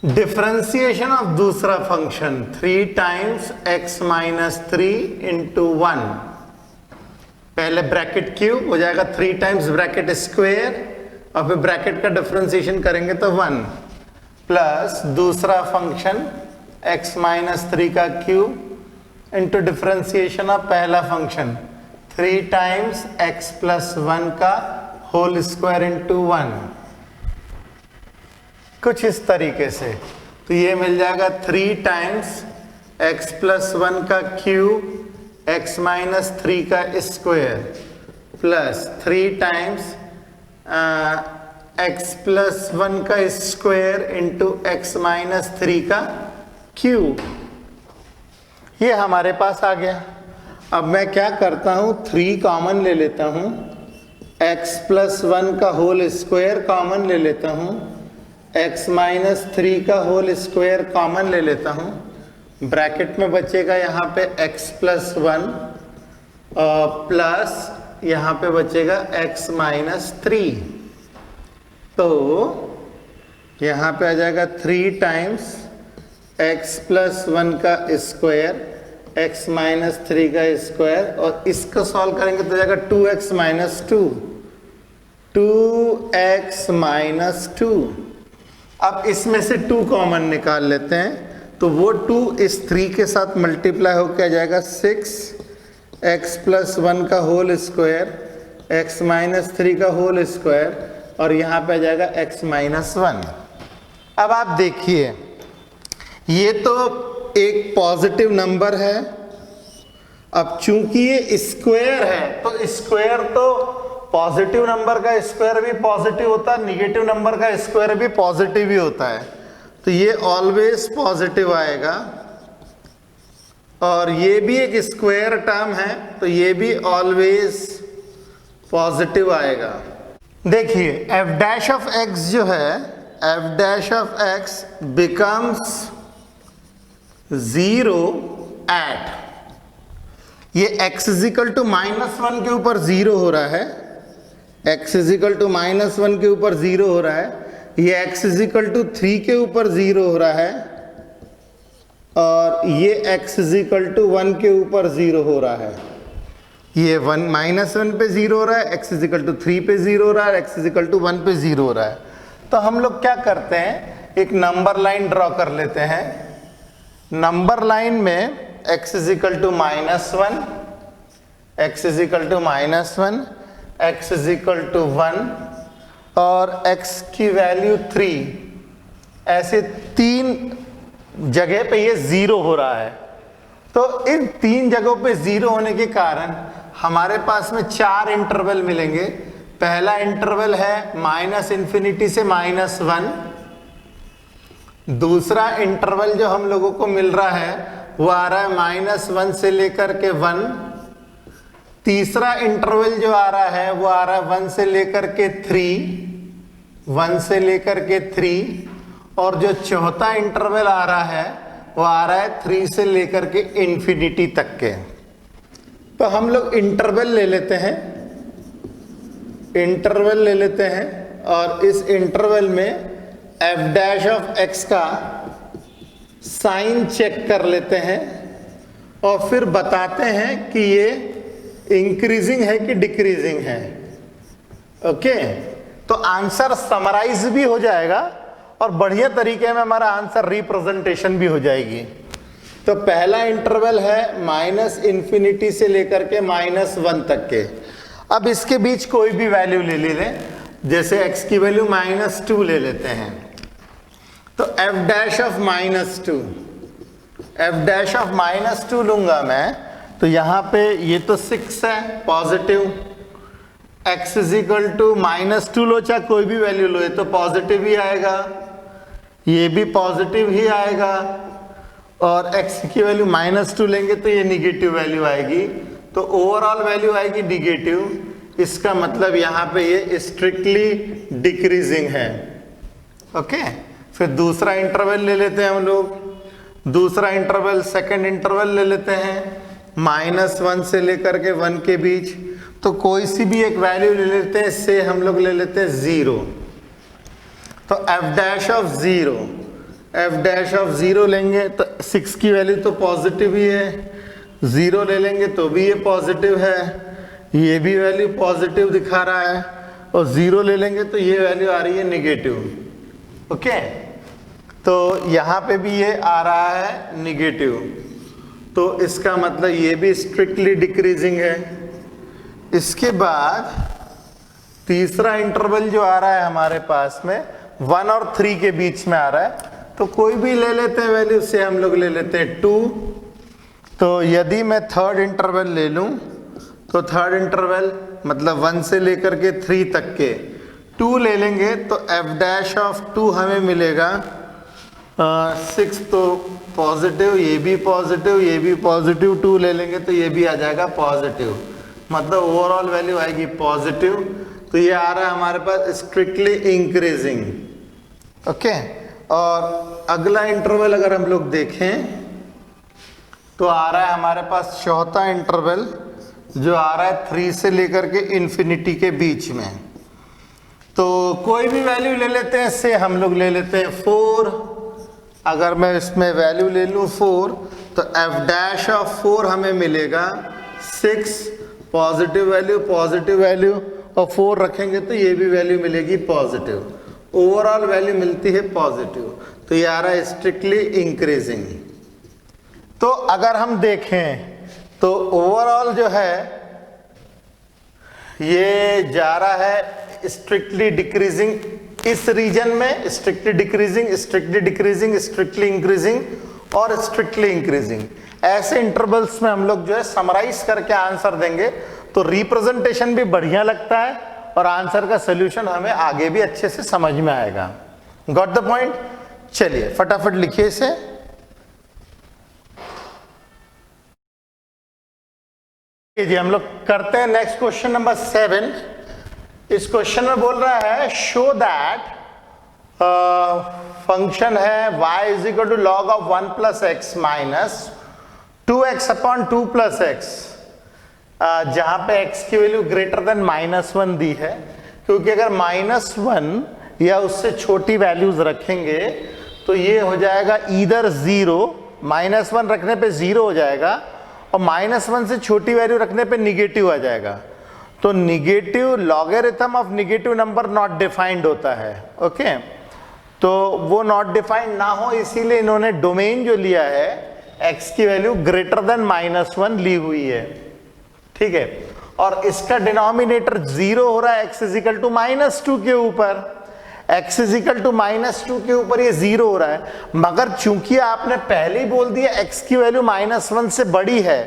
डिफरेंशिएशन ऑफ दूसरा function 3 times x minus 3 into 1, पहले ब्रैकेट क्यूब हो जाएगा 3 टाइम्स ब्रैकेट स्क्वायर और फिर ब्रैकेट का डिफरेंशिएशन करेंगे तो 1 प्लस दूसरा फंक्शन x माइनस 3 का क्यूब इंटू डिफरेंशिएशन ऑफ पहला फंक्शन 3 टाइम्स x प्लस 1 का होल स्क्वायर इंटू 1, कुछ इस तरीके से। तो ये मिल जाएगा 3 टाइम्स x प्लस 1 का क्यूब x माइनस 3 का square plus 3 times x plus 1 का स्क्वायर इंटू x माइनस 3 का क्यूब। ये हमारे पास आ गया। अब मैं क्या करता हूं, 3 कॉमन ले लेता हूं, x प्लस 1 का होल स्क्वायर कॉमन ले लेता हूं, x माइनस 3 का होल स्क्वायर कॉमन ले लेता हूं, ब्रैकेट में बचेगा यहाँ पे x प्लस 1 प्लस यहाँ पे बचेगा x माइनस 3, तो यहाँ पे आ जाएगा 3 टाइम्स x प्लस 1 का स्क्वायर x माइनस 3 का स्क्वायर और इसको सॉल्व करेंगे तो जाएगा 2x माइनस 2, 2x माइनस 2। अब इसमें से 2 कॉमन निकाल लेते हैं तो वो 2 इस 3 के साथ मल्टीप्लाई होकर आ जाएगा 6x प्लस 1 का होल स्क्वायर x माइनस 3 का होल स्क्वायर और यहाँ पे आ जाएगा x माइनस 1। अब आप देखिए ये तो एक पॉजिटिव नंबर है, अब चूंकि ये स्क्वायर है तो स्क्वायर तो पॉजिटिव नंबर का स्क्वायर भी पॉजिटिव होता है, निगेटिव नंबर का स्क्वायर भी पॉजिटिव ही होता है, तो ये ऑलवेज पॉजिटिव आएगा। और ये भी एक स्क्वायर टर्म है तो ये भी ऑलवेज पॉजिटिव आएगा। देखिए f डैश ऑफ x जो है, f dash of x becomes 0 at, ये x इजिकल टू -1 के ऊपर 0 हो रहा है, x इजिकल टू -1 के ऊपर 0 हो रहा है, ये x इजिकल टू 3 के ऊपर 0 हो रहा है और ये x इजिकल टू 1 के ऊपर 0 हो रहा है, ये -1 पे 0 हो रहा है, x इजिकल टू 3 पे 0 हो रहा है, x इजिकल टू 1 पे 0 हो रहा है। तो हम लोग क्या करते हैं, एक नंबर लाइन ड्रॉ कर लेते हैं। नंबर लाइन में x equal to -1, x equal to -1, x equal to 1 और x की वैल्यू 3, ऐसे 3 जगह पे ये 0 हो रहा है। तो इन 3 जगहों पे 0 होने के कारण हमारे पास में 4 इंटरवल मिलेंगे। पहला इंटरवल है -∞ से -1, दूसरा इंटरवल जो हम लोगों को मिल रहा है वो आ रहा है -1 से लेकर के 1, तीसरा इंटरवल जो आ रहा है वो आ रहा है 1 से लेकर के 3, 1 से लेकर के 3 और जो चौथा इंटरवल आ रहा है वो आ रहा है 3 से लेकर के इन्फिनिटी तक के। तो हम लोग इंटरवल ले लेते हैं, इंटरवल ले लेते हैं और इस इंटरवल में f डैश ऑफ x का साइन चेक कर लेते हैं और फिर बताते हैं कि ये इंक्रीजिंग है कि डिक्रीजिंग है। ओके, तो आंसर समराइज भी हो जाएगा और बढ़िया तरीके में हमारा आंसर रिप्रेजेंटेशन भी हो जाएगी। तो पहला इंटरवल है -∞ से लेकर के -1 तक के। अब इसके बीच कोई भी वैल्यू ले लें, जैसे x की वैल्यू -2 ले लेते हैं, तो f dash of -2, f dash of -2 लूंगा मैं, तो यहाँ पे ये तो 6 है पॉजिटिव, x इजिकल टू -2 लो चाहे कोई भी वैल्यू लो, ये तो पॉजिटिव ही आएगा, ये भी पॉजिटिव ही आएगा और x की वैल्यू -2 लेंगे तो ये निगेटिव वैल्यू आएगी, तो ओवरऑल वैल्यू आएगी निगेटिव। इसका मतलब यहाँ पे ये स्ट्रिक्टली डिक्रीजिंग है। ओके, फिर दूसरा इंटरवल ले लेते हैं हम लोग, दूसरा इंटरवल सेकंड इंटरवल ले लेते हैं -1 से लेकर के 1 के बीच, तो कोई सी भी एक वैल्यू ले लेते हैं, इससे हम लोग ले लेते हैं 0, तो f dash of 0, F dash of 0 लेंगे तो 6 की वैल्यू तो पॉजिटिव ही है, 0 ले लेंगे तो भी ये पॉजिटिव है, ये भी वैल्यू पॉजिटिव दिखा रहा है, और 0 ले लेंगे तो ये वैल्यू आ रही है निगेटिव। ओके, तो यहाँ पे भी ये आ रहा है निगेटिव, तो इसका मतलब ये भी स्ट्रिक्टली डिक्रीजिंग है। इसके बाद तीसरा इंटरवल जो आ रहा है हमारे पास में 1 और 3 के बीच में आ रहा है, तो कोई भी ले लेते हैं वैल्यू, से हम लोग ले लेते हैं 2। तो यदि मैं थर्ड इंटरवल ले लूं तो थर्ड इंटरवल मतलब 1 से लेकर के 3 तक के 2 ले लेंगे तो एफ डैश ऑफ 2 हमें मिलेगा 6, तो पॉजिटिव, ये भी पॉजिटिव, ये भी पॉजिटिव, 2 ले लेंगे तो ये भी आ जाएगा पॉजिटिव, मतलब ओवरऑल वैल्यू आएगी पॉजिटिव। तो ये आ रहा है हमारे पास स्ट्रिक्टली इंक्रीजिंग। ओके, और अगला इंटरवल अगर हम लोग देखें तो आ रहा है हमारे पास चौथा इंटरवल जो आ रहा है 3 से लेकर के इन्फिनिटी के बीच में। तो कोई भी वैल्यू ले लेते हैं, से हम लोग ले लेते हैं 4। अगर मैं इसमें वैल्यू ले लूँ 4 तो एफ डैश ऑफ 4 हमें मिलेगा 6, पॉजिटिव वैल्यू, और 4 रखेंगे तो ये भी वैल्यू मिलेगी पॉजिटिव, ओवरऑल वैल्यू मिलती है पॉजिटिव। तो ये आ रहा है स्ट्रिक्टली इंक्रीजिंग। तो अगर हम देखें तो ओवरऑल जो है ये जा रहा है स्ट्रिक्टली डिक्रीजिंग इस रीजन में, strictly decreasing, strictly decreasing, strictly increasing और स्ट्रिक्टली इंक्रीजिंग। ऐसे इंटरवल्स में हम लोग जो है समराइज करके आंसर देंगे तो रिप्रेजेंटेशन भी बढ़िया लगता है और आंसर का सोल्यूशन हमें आगे भी अच्छे से समझ में आएगा। Got the point? चलिए फटाफट लिखिए इसे। जी हम लोग करते हैं नेक्स्ट क्वेश्चन नंबर 7। इस क्वेश्चन में बोल रहा है शो दैट फंक्शन है y is equal to log of 1 plus x minus 2x upon 2 plus x, जहां पे x की वैल्यू ग्रेटर देन -1 दी है, क्योंकि अगर -1 या उससे छोटी वैल्यूज रखेंगे तो ये हो जाएगा इधर 0, -1 रखने पे 0 हो जाएगा और -1 से छोटी वैल्यू रखने पे निगेटिव आ जाएगा। तो negative logarithm of negative number not defined होता है। ओके, तो वो नॉट डिफाइंड ना हो इसीलिए इन्होंने डोमेन जो लिया है x की वैल्यू ग्रेटर देन -1 ली हुई है। ठीक है, और इसका डिनोमिनेटर 0 हो रहा है x इज इक्वल टू -2 के ऊपर, x इज इक्वल टू -2 के ऊपर ये 0 हो रहा है। मगर चूंकि आपने पहले ही बोल दिया x की वैल्यू -1 से बड़ी है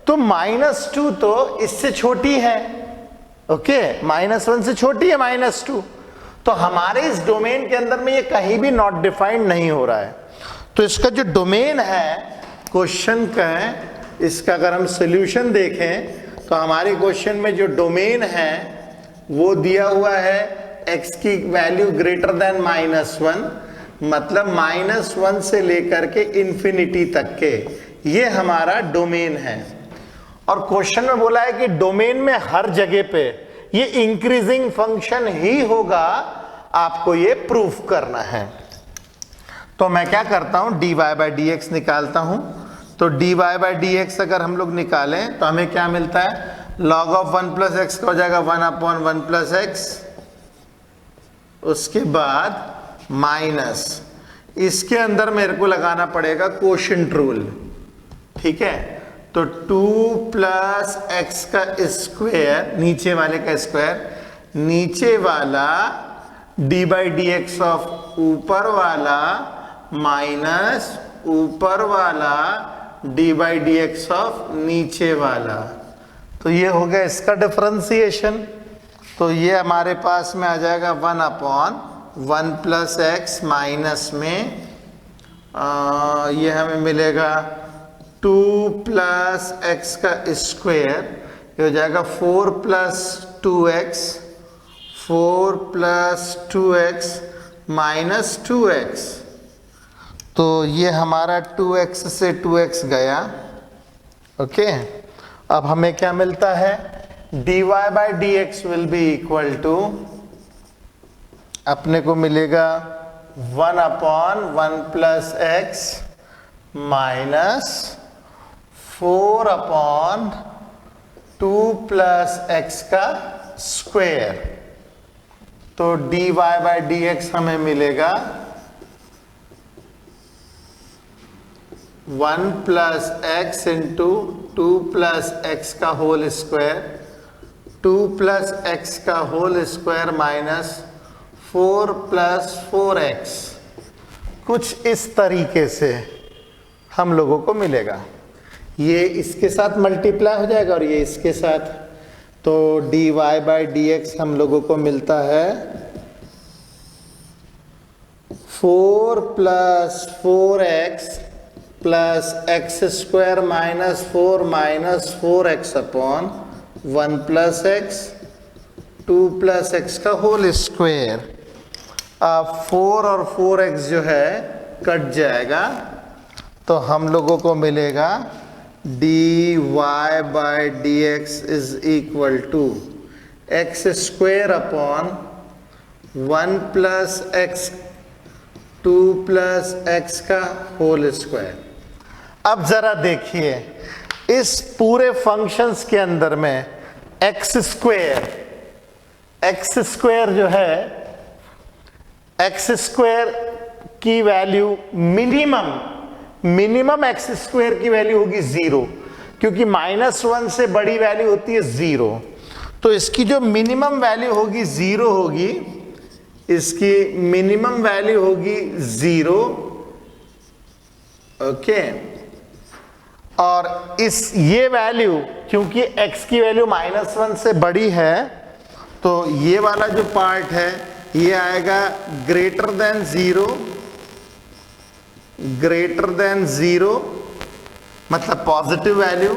तो -2 तो इससे छोटी है। ओके, -1 से छोटी है -2, तो हमारे इस डोमेन के अंदर में ये कहीं भी नॉट डिफाइंड नहीं हो रहा है। तो इसका जो डोमेन है क्वेश्चन का है, इसका अगर हम सोल्यूशन देखें तो हमारे क्वेश्चन में जो डोमेन है वो दिया हुआ है x की वैल्यू ग्रेटर देन -1, मतलब -1 से लेकर के इन्फिनिटी तक के, ये हमारा डोमेन है। और क्वेश्चन में बोला है कि डोमेन में हर जगह पे ये इंक्रीजिंग फंक्शन ही होगा, आपको ये प्रूफ करना है। तो मैं क्या करता हूं, dy बाई dx निकालता हूं। तो dy बाई dx अगर हम लोग निकालें तो हमें क्या मिलता है, log ऑफ 1 प्लस एक्स का हो जाएगा 1 अपॉन 1 प्लस एक्स, उसके बाद माइनस, इसके अंदर मेरे को लगाना पड़ेगा कोशेंट रूल। ठीक है, तो 2 प्लस एक्स का स्क्वायर, नीचे वाले का स्क्वायर, नीचे वाला D by d x of ऊपर वाला माइनस ऊपर वाला D by d x of नीचे वाला। तो ये हो गया इसका डिफरेंशिएशन। तो ये हमारे पास में आ जाएगा 1 अपॉन 1 प्लस एक्स माइनस में ये हमें मिलेगा 2 प्लस एक्स का स्क्वायर, ये हो जाएगा 4 plus 2x, 4 plus 2x minus 2x। तो ये हमारा 2x से 2x गया। ओके, अब हमें क्या मिलता है, dy by d x will be equal to, अपने को मिलेगा 1 upon 1 plus x minus 4 upon 2 plus x का स्क्वायर। तो dy बाई डी एक्स हमें मिलेगा 1 plus x into 2 plus x का होल स्क्वायर, 2 प्लस एक्स का whole square minus 4 plus 4x। कुछ इस तरीके से हम लोगों को मिलेगा। ये इसके साथ मल्टीप्लाई हो जाएगा और ये इसके साथ, तो dy बाई डी एक्स हम लोगों को मिलता है 4 plus 4x plus x square minus 4 minus 4x upon 1 plus x 2 plus x का होल स्क्वायर। अब 4 और 4x जो है कट जाएगा, तो हम लोगों को मिलेगा dy by d x is equal to x square upon 1 plus x 2 plus x का होल स्क्वायर। अब जरा देखिए, इस पूरे फंक्शंस के अंदर में एक्स स्क्वायर जो है, एक्स स्क्वायर की वैल्यू मिनिमम एक्स स्क्वायर की वैल्यू होगी 0, क्योंकि -1 से बड़ी वैल्यू होती है 0। तो इसकी जो मिनिमम वैल्यू होगी 0 होगी, इसकी मिनिमम वैल्यू होगी 0। ओके, और ये वैल्यू क्योंकि x की वैल्यू -1 से बड़ी है, तो ये वाला जो पार्ट है ये आएगा ग्रेटर देन 0, मतलब पॉजिटिव वैल्यू।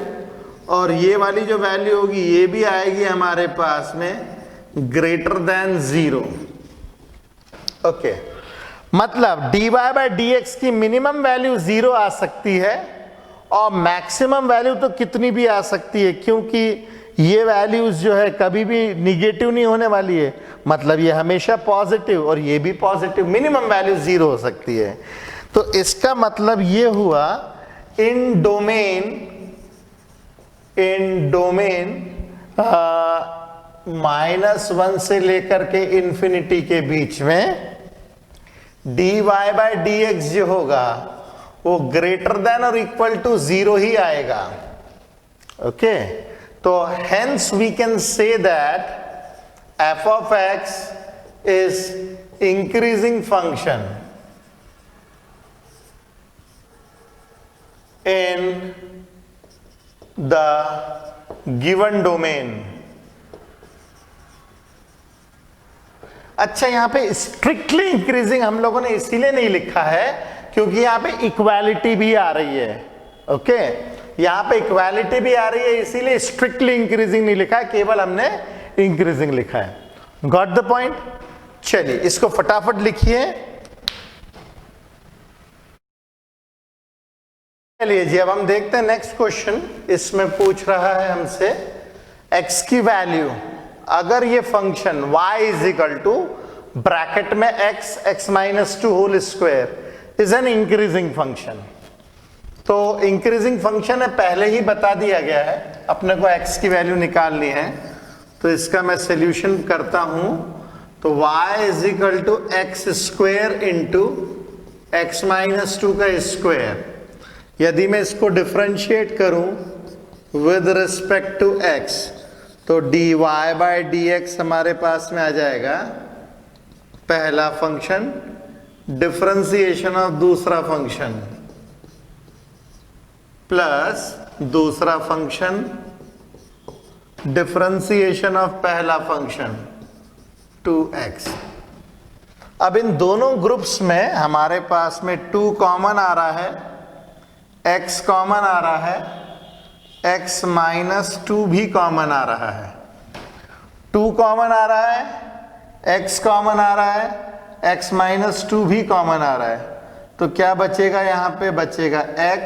और ये वाली जो वैल्यू होगी ये भी आएगी हमारे पास में ग्रेटर देन 0। ओके, मतलब dy बाई डी एक्स की मिनिमम वैल्यू 0 आ सकती है और मैक्सिमम वैल्यू तो कितनी भी आ सकती है, क्योंकि ये वैल्यूज जो है कभी भी निगेटिव नहीं होने वाली है, मतलब ये हमेशा पॉजिटिव और ये भी पॉजिटिव, मिनिमम वैल्यू 0 हो सकती है। तो इसका मतलब ये हुआ इन डोमेन -1 से लेकर के इन्फिनिटी के बीच में dy बाई डी एक्स जो होगा वो ग्रेटर देन और इक्वल टू 0 ही आएगा। ओके, तो hence we can say that f of x is increasing function in the given domain। अच्छा, यहां पे स्ट्रिक्टली इंक्रीजिंग हम लोगों ने इसीलिए नहीं लिखा है क्योंकि यहां पे इक्वालिटी भी आ रही है। ओके, यहां पे इक्वालिटी भी आ रही है, इसीलिए स्ट्रिक्टली इंक्रीजिंग नहीं लिखा है, केवल हमने इंक्रीजिंग लिखा है। Got the point? चलिए इसको फटाफट लिखिए। चलिए जी, अब हम देखते हैं नेक्स्ट क्वेश्चन। इसमें पूछ रहा है हमसे x की वैल्यू, अगर ये function y is equal to bracket में x minus 2 whole square is an increasing function. तो इंक्रीजिंग फंक्शन है, पहले ही बता दिया गया है, अपने को x की वैल्यू निकालनी है। तो इसका मैं सोल्यूशन करता हूं, तो y is equal to x square into x minus 2 का स्क्वायर। यदि मैं इसको डिफरेंशिएट करूं विद रिस्पेक्ट टू x, तो dy बाई डी एक्स हमारे पास में आ जाएगा पहला फंक्शन, डिफरेंशिएशन ऑफ दूसरा फंक्शन प्लस दूसरा फंक्शन डिफरेंशिएशन ऑफ पहला फंक्शन 2x। अब इन दोनों ग्रुप्स में हमारे पास में 2 कॉमन आ रहा है, x कॉमन आ रहा है, x माइनस 2 भी कॉमन आ रहा है। 2 कॉमन आ रहा है, x कॉमन आ रहा है, x माइनस 2 भी कॉमन आ रहा है। तो क्या बचेगा? यहाँ पे बचेगा x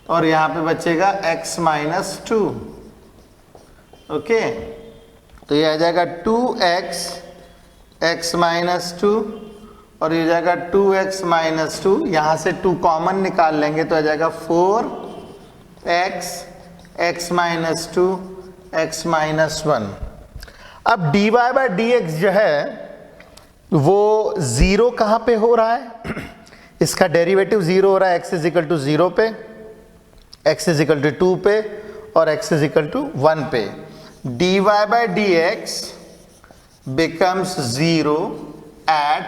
और यहाँ पे बचेगा x माइनस 2। ओके, तो ये आ जाएगा 2x x माइनस 2 और ये जाएगा 2x माइनस 2, यहां से 2 कॉमन निकाल लेंगे तो आ जाएगा 4x x minus 2 x minus 1। अब dy बाई dx जो है वो जीरो कहां पे हो रहा है? इसका डेरिवेटिव जीरो हो रहा है x इज इक्वल टू 0 पे, x इज इक्वल टू 2 पे और x इज इक्वल टू 1 पे। dy by dx becomes 0 at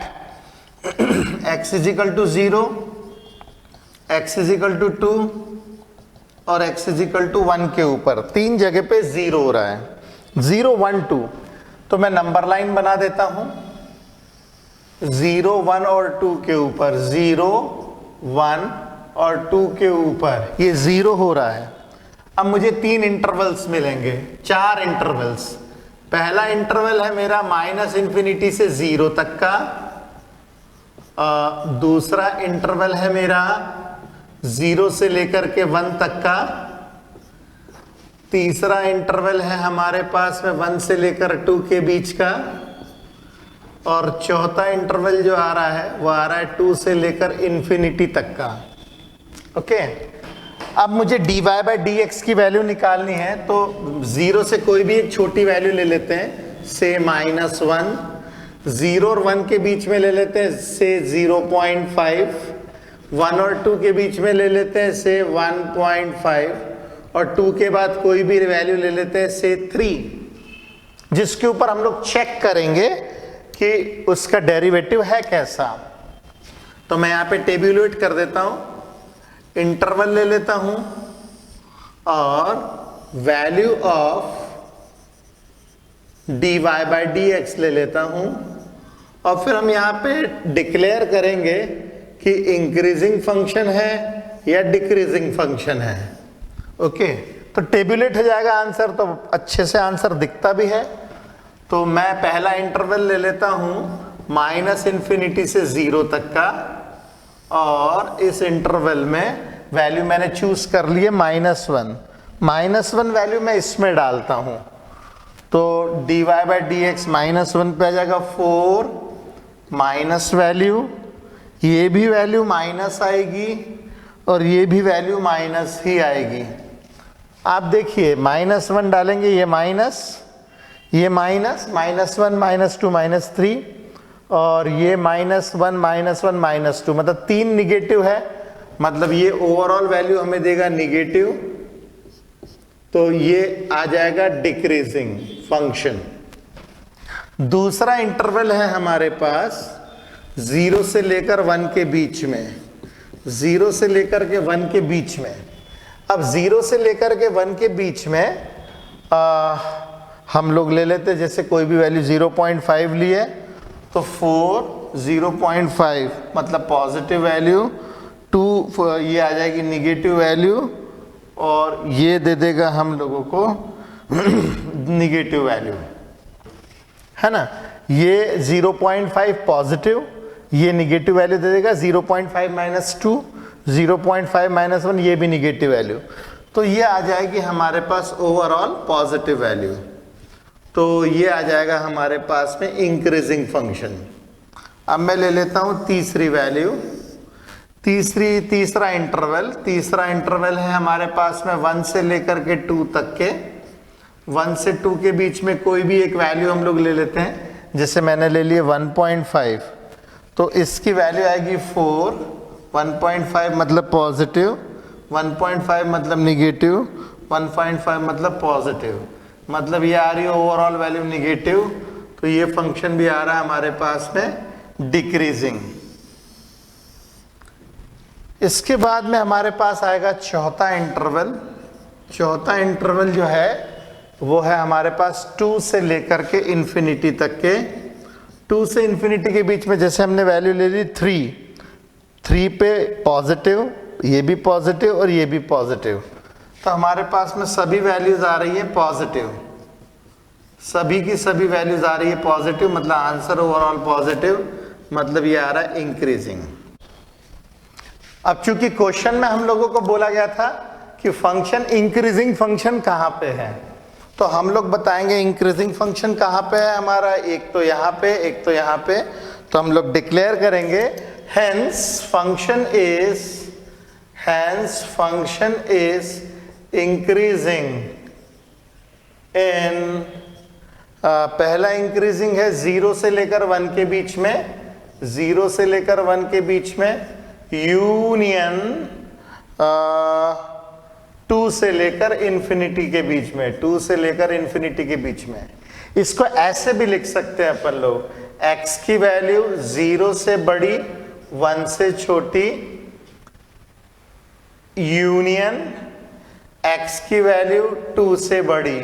x is equal to 0, x is equal to 2 और x is equal to 1 के ऊपर तीन जगह पे 0 हो रहा है, 0 1 2। तो मैं नंबर लाइन बना देता हूं 0 1 और 2 के ऊपर, 0 1 और 2 के ऊपर ये 0 हो रहा है। अब मुझे 3 इंटरवल्स मिलेंगे, 4 इंटरवल्स। पहला इंटरवल है मेरा -∞ से 0 तक का, दूसरा इंटरवल है मेरा 0 से लेकर के 1 तक का, तीसरा इंटरवल है हमारे पास में 1 से लेकर 2 के बीच का, और चौथा इंटरवल जो आ रहा है वो आ रहा है 2 से लेकर इन्फिनिटी तक का। ओके, अब मुझे dy बाई dx की वैल्यू निकालनी है, तो 0 से कोई भी एक छोटी वैल्यू ले लेते हैं, से -1, 0 और 1 के बीच में ले लेते हैं से 0.5, 1 और 2 के बीच में ले लेते हैं से 1.5 और 2 के बाद कोई भी वैल्यू ले लेते हैं से 3, जिसके ऊपर हम लोग चेक करेंगे कि उसका डेरिवेटिव है कैसा। तो मैं यहाँ पे टेबुलेट कर देता हूँ, इंटरवल ले लेता हूँ और value of dy by dx ले लेता हूँ, और फिर हम यहाँ पे डिक्लेयर करेंगे कि इंक्रीजिंग फंक्शन है या डिक्रीजिंग फंक्शन है। ओके, तो टेबुलेट हो जाएगा आंसर, तो अच्छे से आंसर दिखता भी है। तो मैं पहला इंटरवल ले लेता हूँ -∞ से 0 तक का, और इस इंटरवल में वैल्यू मैंने चूज कर लिए -1। -1 वैल्यू मैं इसमें डालता हूँ, तो dy बाई dx -1 पे आ जाएगा 4 माइनस वैल्यू, ये भी वैल्यू माइनस आएगी और ये भी वैल्यू माइनस ही आएगी। आप देखिए -1 डालेंगे, ये माइनस, ये माइनस, -1 -2 -3, और ये -1 -2, मतलब 3 निगेटिव है, मतलब ये ओवरऑल वैल्यू हमें देगा निगेटिव, तो ये आ जाएगा डिक्रीजिंग फंक्शन। दूसरा इंटरवल है हमारे पास 0 से लेकर 1 के बीच में, 0 से लेकर के 1 के बीच में। अब 0 से लेकर के 1 के बीच में हम लोग ले लेते, जैसे कोई भी वैल्यू 0.5 लिए तो 4 0.5 मतलब पॉजिटिव वैल्यू, 2 ये आ जाएगी निगेटिव वैल्यू, और ये दे देगा हम लोगों को निगेटिव वैल्यू, है ना। ये 0.5 पॉजिटिव, ये निगेटिव वैल्यू दे देगा, 0.5 -2, 0.5 -1 ये भी निगेटिव वैल्यू, तो ये आ जाएगी हमारे पास ओवरऑल पॉजिटिव वैल्यू। तो ये आ जाएगा हमारे पास में इंक्रीजिंग फंक्शन। अब मैं ले लेता हूँ तीसरी वैल्यू, तीसरा इंटरवल है हमारे पास में 1 से लेकर के 2 तक के, 1 से 2 के बीच में कोई भी एक वैल्यू हम लोग ले लेते हैं, जैसे मैंने ले लिए 1.5, तो इसकी वैल्यू आएगी 4, 1.5 मतलब पॉजिटिव, 1.5 मतलब निगेटिव, 1.5 मतलब पॉजिटिव, मतलब ये आ रही है ओवरऑल वैल्यू निगेटिव, तो ये फंक्शन भी आ रहा है हमारे पास में डिक्रीजिंग। इसके बाद में हमारे पास आएगा चौथा इंटरवल। चौथा इंटरवल जो है वो है हमारे पास 2 से लेकर के इन्फिनिटी तक के। 2 से इन्फिनिटी के बीच में जैसे हमने वैल्यू ले ली 3 पे पॉजिटिव, ये भी पॉजिटिव और ये भी पॉजिटिव, तो हमारे पास में सभी वैल्यूज आ रही है पॉजिटिव, सभी की सभी वैल्यूज आ रही है पॉजिटिव, मतलब आंसर ओवरऑल पॉजिटिव, मतलब ये आ रहा है इंक्रीजिंग। अब चूंकि क्वेश्चन में हम लोगों को बोला गया था कि फंक्शन इंक्रीजिंग फंक्शन कहाँ पे है, तो हम लोग बताएंगे इंक्रीजिंग फंक्शन कहाँ पे है हमारा, एक तो यहाँ पे, एक तो यहाँ पे। तो हम लोग डिक्लेयर करेंगे hence function is increasing in, पहला इंक्रीजिंग है 0 से लेकर 1 के बीच में, 0 से लेकर 1 के बीच में, यूनियन 2 से लेकर इन्फिनिटी के बीच में, 2 से लेकर इन्फिनिटी के बीच में। इसको ऐसे भी लिख सकते हैं अपन लोग, x की वैल्यू 0 से बड़ी 1 से छोटी, यूनियन x की वैल्यू 2 से बड़ी।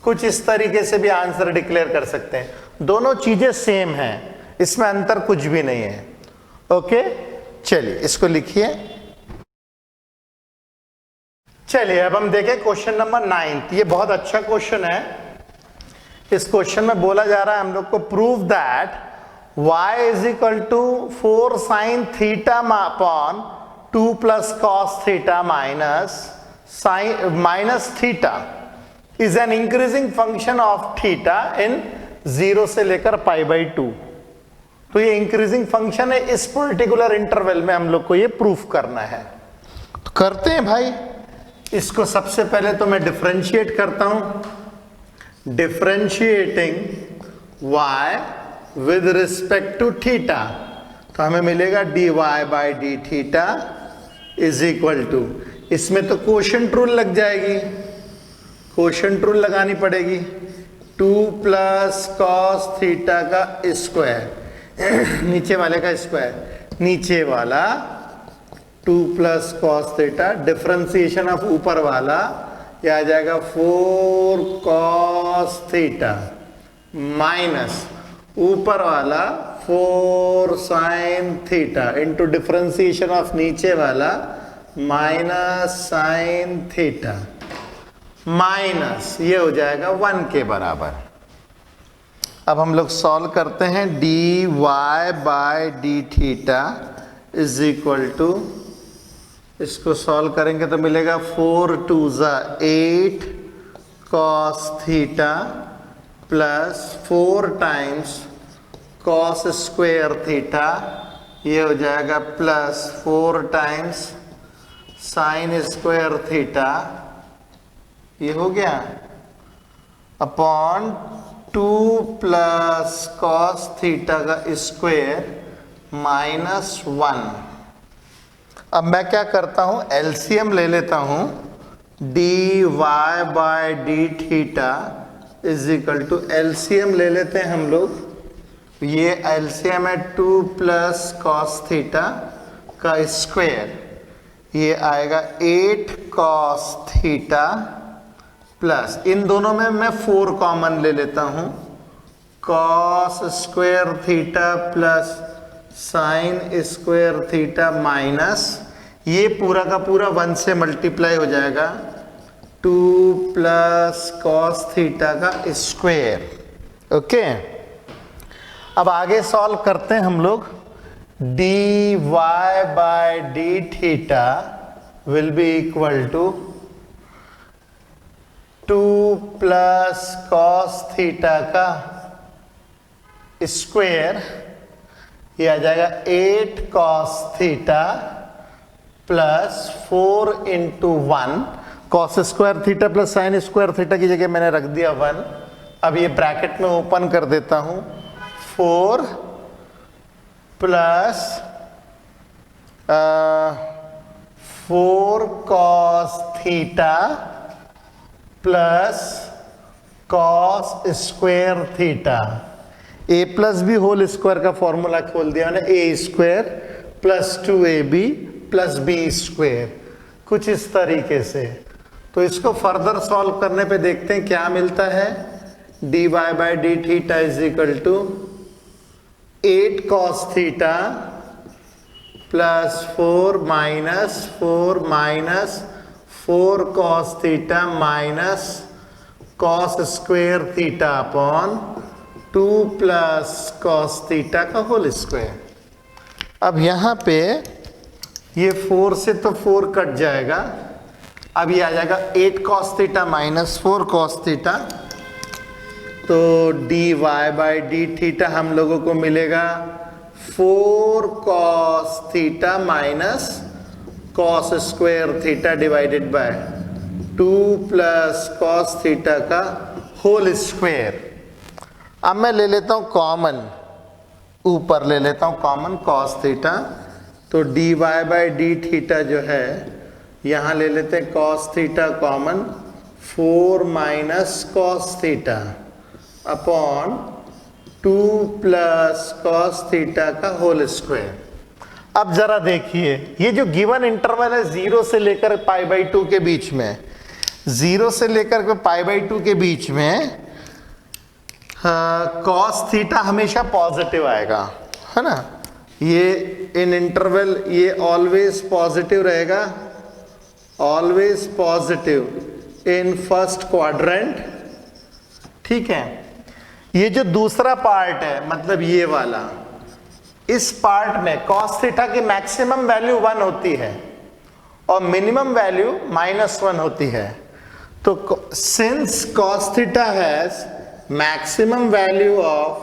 कुछ इस तरीके से भी आंसर डिक्लेयर कर सकते हैं। दोनों चीजें सेम हैं, इसमें अंतर कुछ भी नहीं है। ओके, चलिए इसको लिखिए। चलिए अब हम देखें क्वेश्चन नंबर 9। ये बहुत अच्छा क्वेश्चन है। इस क्वेश्चन में बोला जा रहा है हम लोग को prove that y is equal to 4 sin theta upon 2 plus cos theta minus theta is an increasing function of theta in 0 से लेकर π/2। तो ये इंक्रीजिंग फंक्शन है, इस पर्टिकुलर इंटरवल में हम लोग को ये प्रूफ करना है। तो करते हैं भाई। इसको सबसे पहले तो मैं डिफरेंशिएट करता हूं, differentiating y with respect to theta. तो हमें मिलेगा dy/d theta is equal to, इसमें तो कोशेंट रूल लग जाएगी, कोशेंट रूल लगानी पड़ेगी, 2 प्लस कॉस थीटा का स्क्वायर, नीचे वाले का स्क्वायर, नीचे वाला 2 plus cos theta, differentiation of ऊपर वाला यह आ जाएगा 4 कॉस थीटा माइनस ऊपर वाला 4 sine theta into differentiation of नीचे वाला माइनस साइन थीटा माइनस, ये हो जाएगा 1 के बराबर। अब हम लोग सॉल्व करते हैं, dy/d theta is equal to, इसको सॉल्व करेंगे तो मिलेगा 4 2 8 cos theta plus 4 times cos square theta, ये हो जाएगा plus 4 times sine square theta, ये हो गया, अपॉन 2 प्लस कॉस थीटा का स्क्वायर माइनस 1। अब मैं क्या करता हूं, एलसीएम ले लेता हूं, dy/d theta is equal to, LCM ले लेते हैं हम लोग, ये एलसीएम है 2 प्लस कॉस थीटा का स्क्वायर, ये आएगा 8 कॉस थीटा प्लस, इन दोनों में मैं 4 कॉमन ले लेता हूं, cos square theta plus sine square theta minus, ये पूरा का पूरा 1 से मल्टीप्लाई हो जाएगा, 2 प्लस कॉस थीटा का स्क्वायर। ओके, अब आगे सॉल्व करते हैं हम लोग, dy/d थीटा will be equal to 2 plus cos theta का स्क्वायर, ये आ जाएगा 8 cos theta plus 4 into 1, cos square theta plus sine square theta की जगह मैंने रख दिया 1। अब ये ब्रैकेट में ओपन कर देता हूं, 4 plus 4 cos theta plus cos square theta, a plus b whole square का फॉर्मूला खोल दिया मैंने, a square plus 2ab plus b square, कुछ इस तरीके से। तो इसको फर्दर सॉल्व करने पे देखते हैं क्या मिलता है, dy/d theta is equal to 8 cos theta plus 4 minus 4 cos theta minus cos square theta upon 2 plus cos theta का होल स्क्वायर। अब यहाँ पे ये 4 से तो 4 कट जाएगा, अब ये आ जाएगा 8 cos theta minus 4 cos theta तो dy बाई डी थीटा हम लोगों को मिलेगा 4 cos theta minus cos square theta divided by 2 plus cos theta का होल स्क्वायर। अब मैं ले लेता हूं कॉमन, ऊपर ले लेता हूं कॉमन cos थीटा, तो dy बाई डी थीटा जो है यहां ले लेते हैं cos theta common, 4 minus cos theta upon 2 plus cos theta का होल स्क्वायर। अब जरा देखिए, ये जो गिवन इंटरवल है 0 से लेकर पाई बाई 2 के बीच में, 0 से लेकर के पाई बाई 2 के बीच में cos थीटा हमेशा पॉजिटिव आएगा, है ना। ये इन इंटरवल ये ऑलवेज पॉजिटिव रहेगा, always positive in first quadrant, ठीक है। ये जो दूसरा पार्ट है, मतलब ये वाला, इस पार्ट में cos थीटा की मैक्सिमम वैल्यू 1 होती है और मिनिमम वैल्यू -1 होती है। तो since cos theta has maximum value of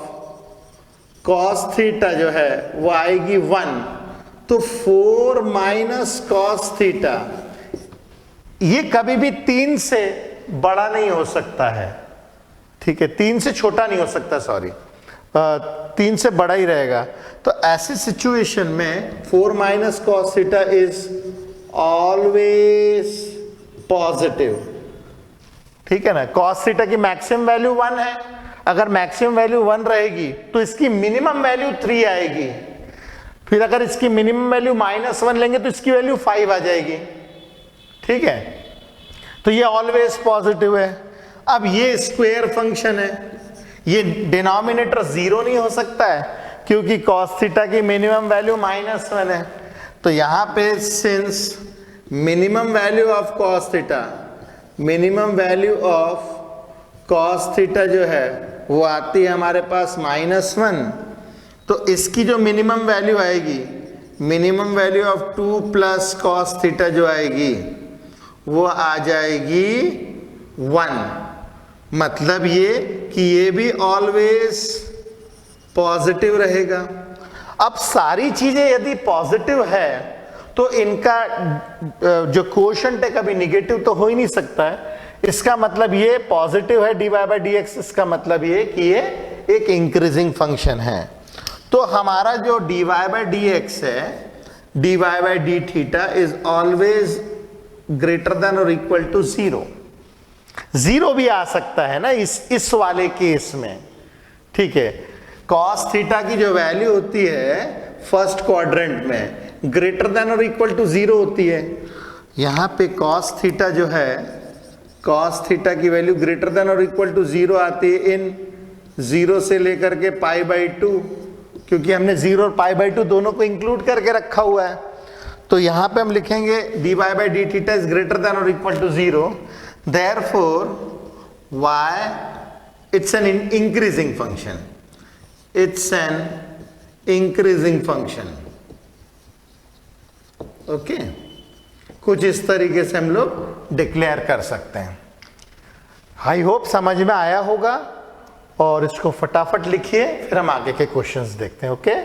cos theta जो है वो आएगी 1, तो 4 माइनस cos थीटा ये कभी भी 3 से बड़ा नहीं हो सकता है, ठीक है, 3 से छोटा नहीं हो सकता, सॉरी 3 से बड़ा ही रहेगा। तो ऐसी सिचुएशन में 4 minus cos theta is always positive, ठीक है ना। cos थीटा की मैक्सिमम वैल्यू 1 है, अगर मैक्सिमम वैल्यू 1 रहेगी तो इसकी मिनिमम वैल्यू 3 आएगी, फिर अगर इसकी मिनिमम वैल्यू -1 लेंगे तो इसकी वैल्यू 5 आ जाएगी, ठीक है। तो ये ऑलवेज पॉजिटिव है। अब ये स्क्वायर फंक्शन है, ये डिनोमिनेटर 0 नहीं हो सकता है क्योंकि cos थीटा की मिनिमम वैल्यू -1 है। तो यहां पे since minimum value of cos theta, minimum value of cos theta जो है वो आती है हमारे पास -1, तो इसकी जो मिनिमम वैल्यू आएगी, minimum value of 2 plus cos theta जो आएगी वो आ जाएगी 1। मतलब ये कि ये भी ऑलवेज पॉजिटिव रहेगा। अब सारी चीजें यदि पॉजिटिव है तो इनका जो कोशेंट है कभी निगेटिव तो हो ही नहीं सकता है। इसका मतलब ये पॉजिटिव है dy बाई डी एक्स, इसका मतलब ये कि ये एक इंक्रीजिंग फंक्शन है। तो हमारा जो dy बाई डी एक्स है, dy by d theta is always greater than और इक्वल टू 0। 0 भी आ सकता है ना इस वाले केस में, ठीक है। cos थीटा की जो वैल्यू होती है फर्स्ट क्वाड्रेंट में ग्रेटर देन और इक्वल टू 0 होती है। यहां पे cos थीटा जो है, cos थीटा की वैल्यू ग्रेटर देन और इक्वल टू 0 आती है इन 0 से लेकर के पाई बाई 2, क्योंकि हमने 0 और पाई बाई 2 दोनों को इंक्लूड करके रखा हुआ है। तो यहां पे हम लिखेंगे dy by d theta is greater than और equal to 0, therefore y it's an increasing function, it's an increasing function, okay. कुछ इस तरीके से हम लोग डिक्लेयर कर सकते हैं। आई होप समझ में आया होगा, और इसको फटाफट लिखिए, फिर हम आगे के क्वेश्चंस देखते हैं, ओके।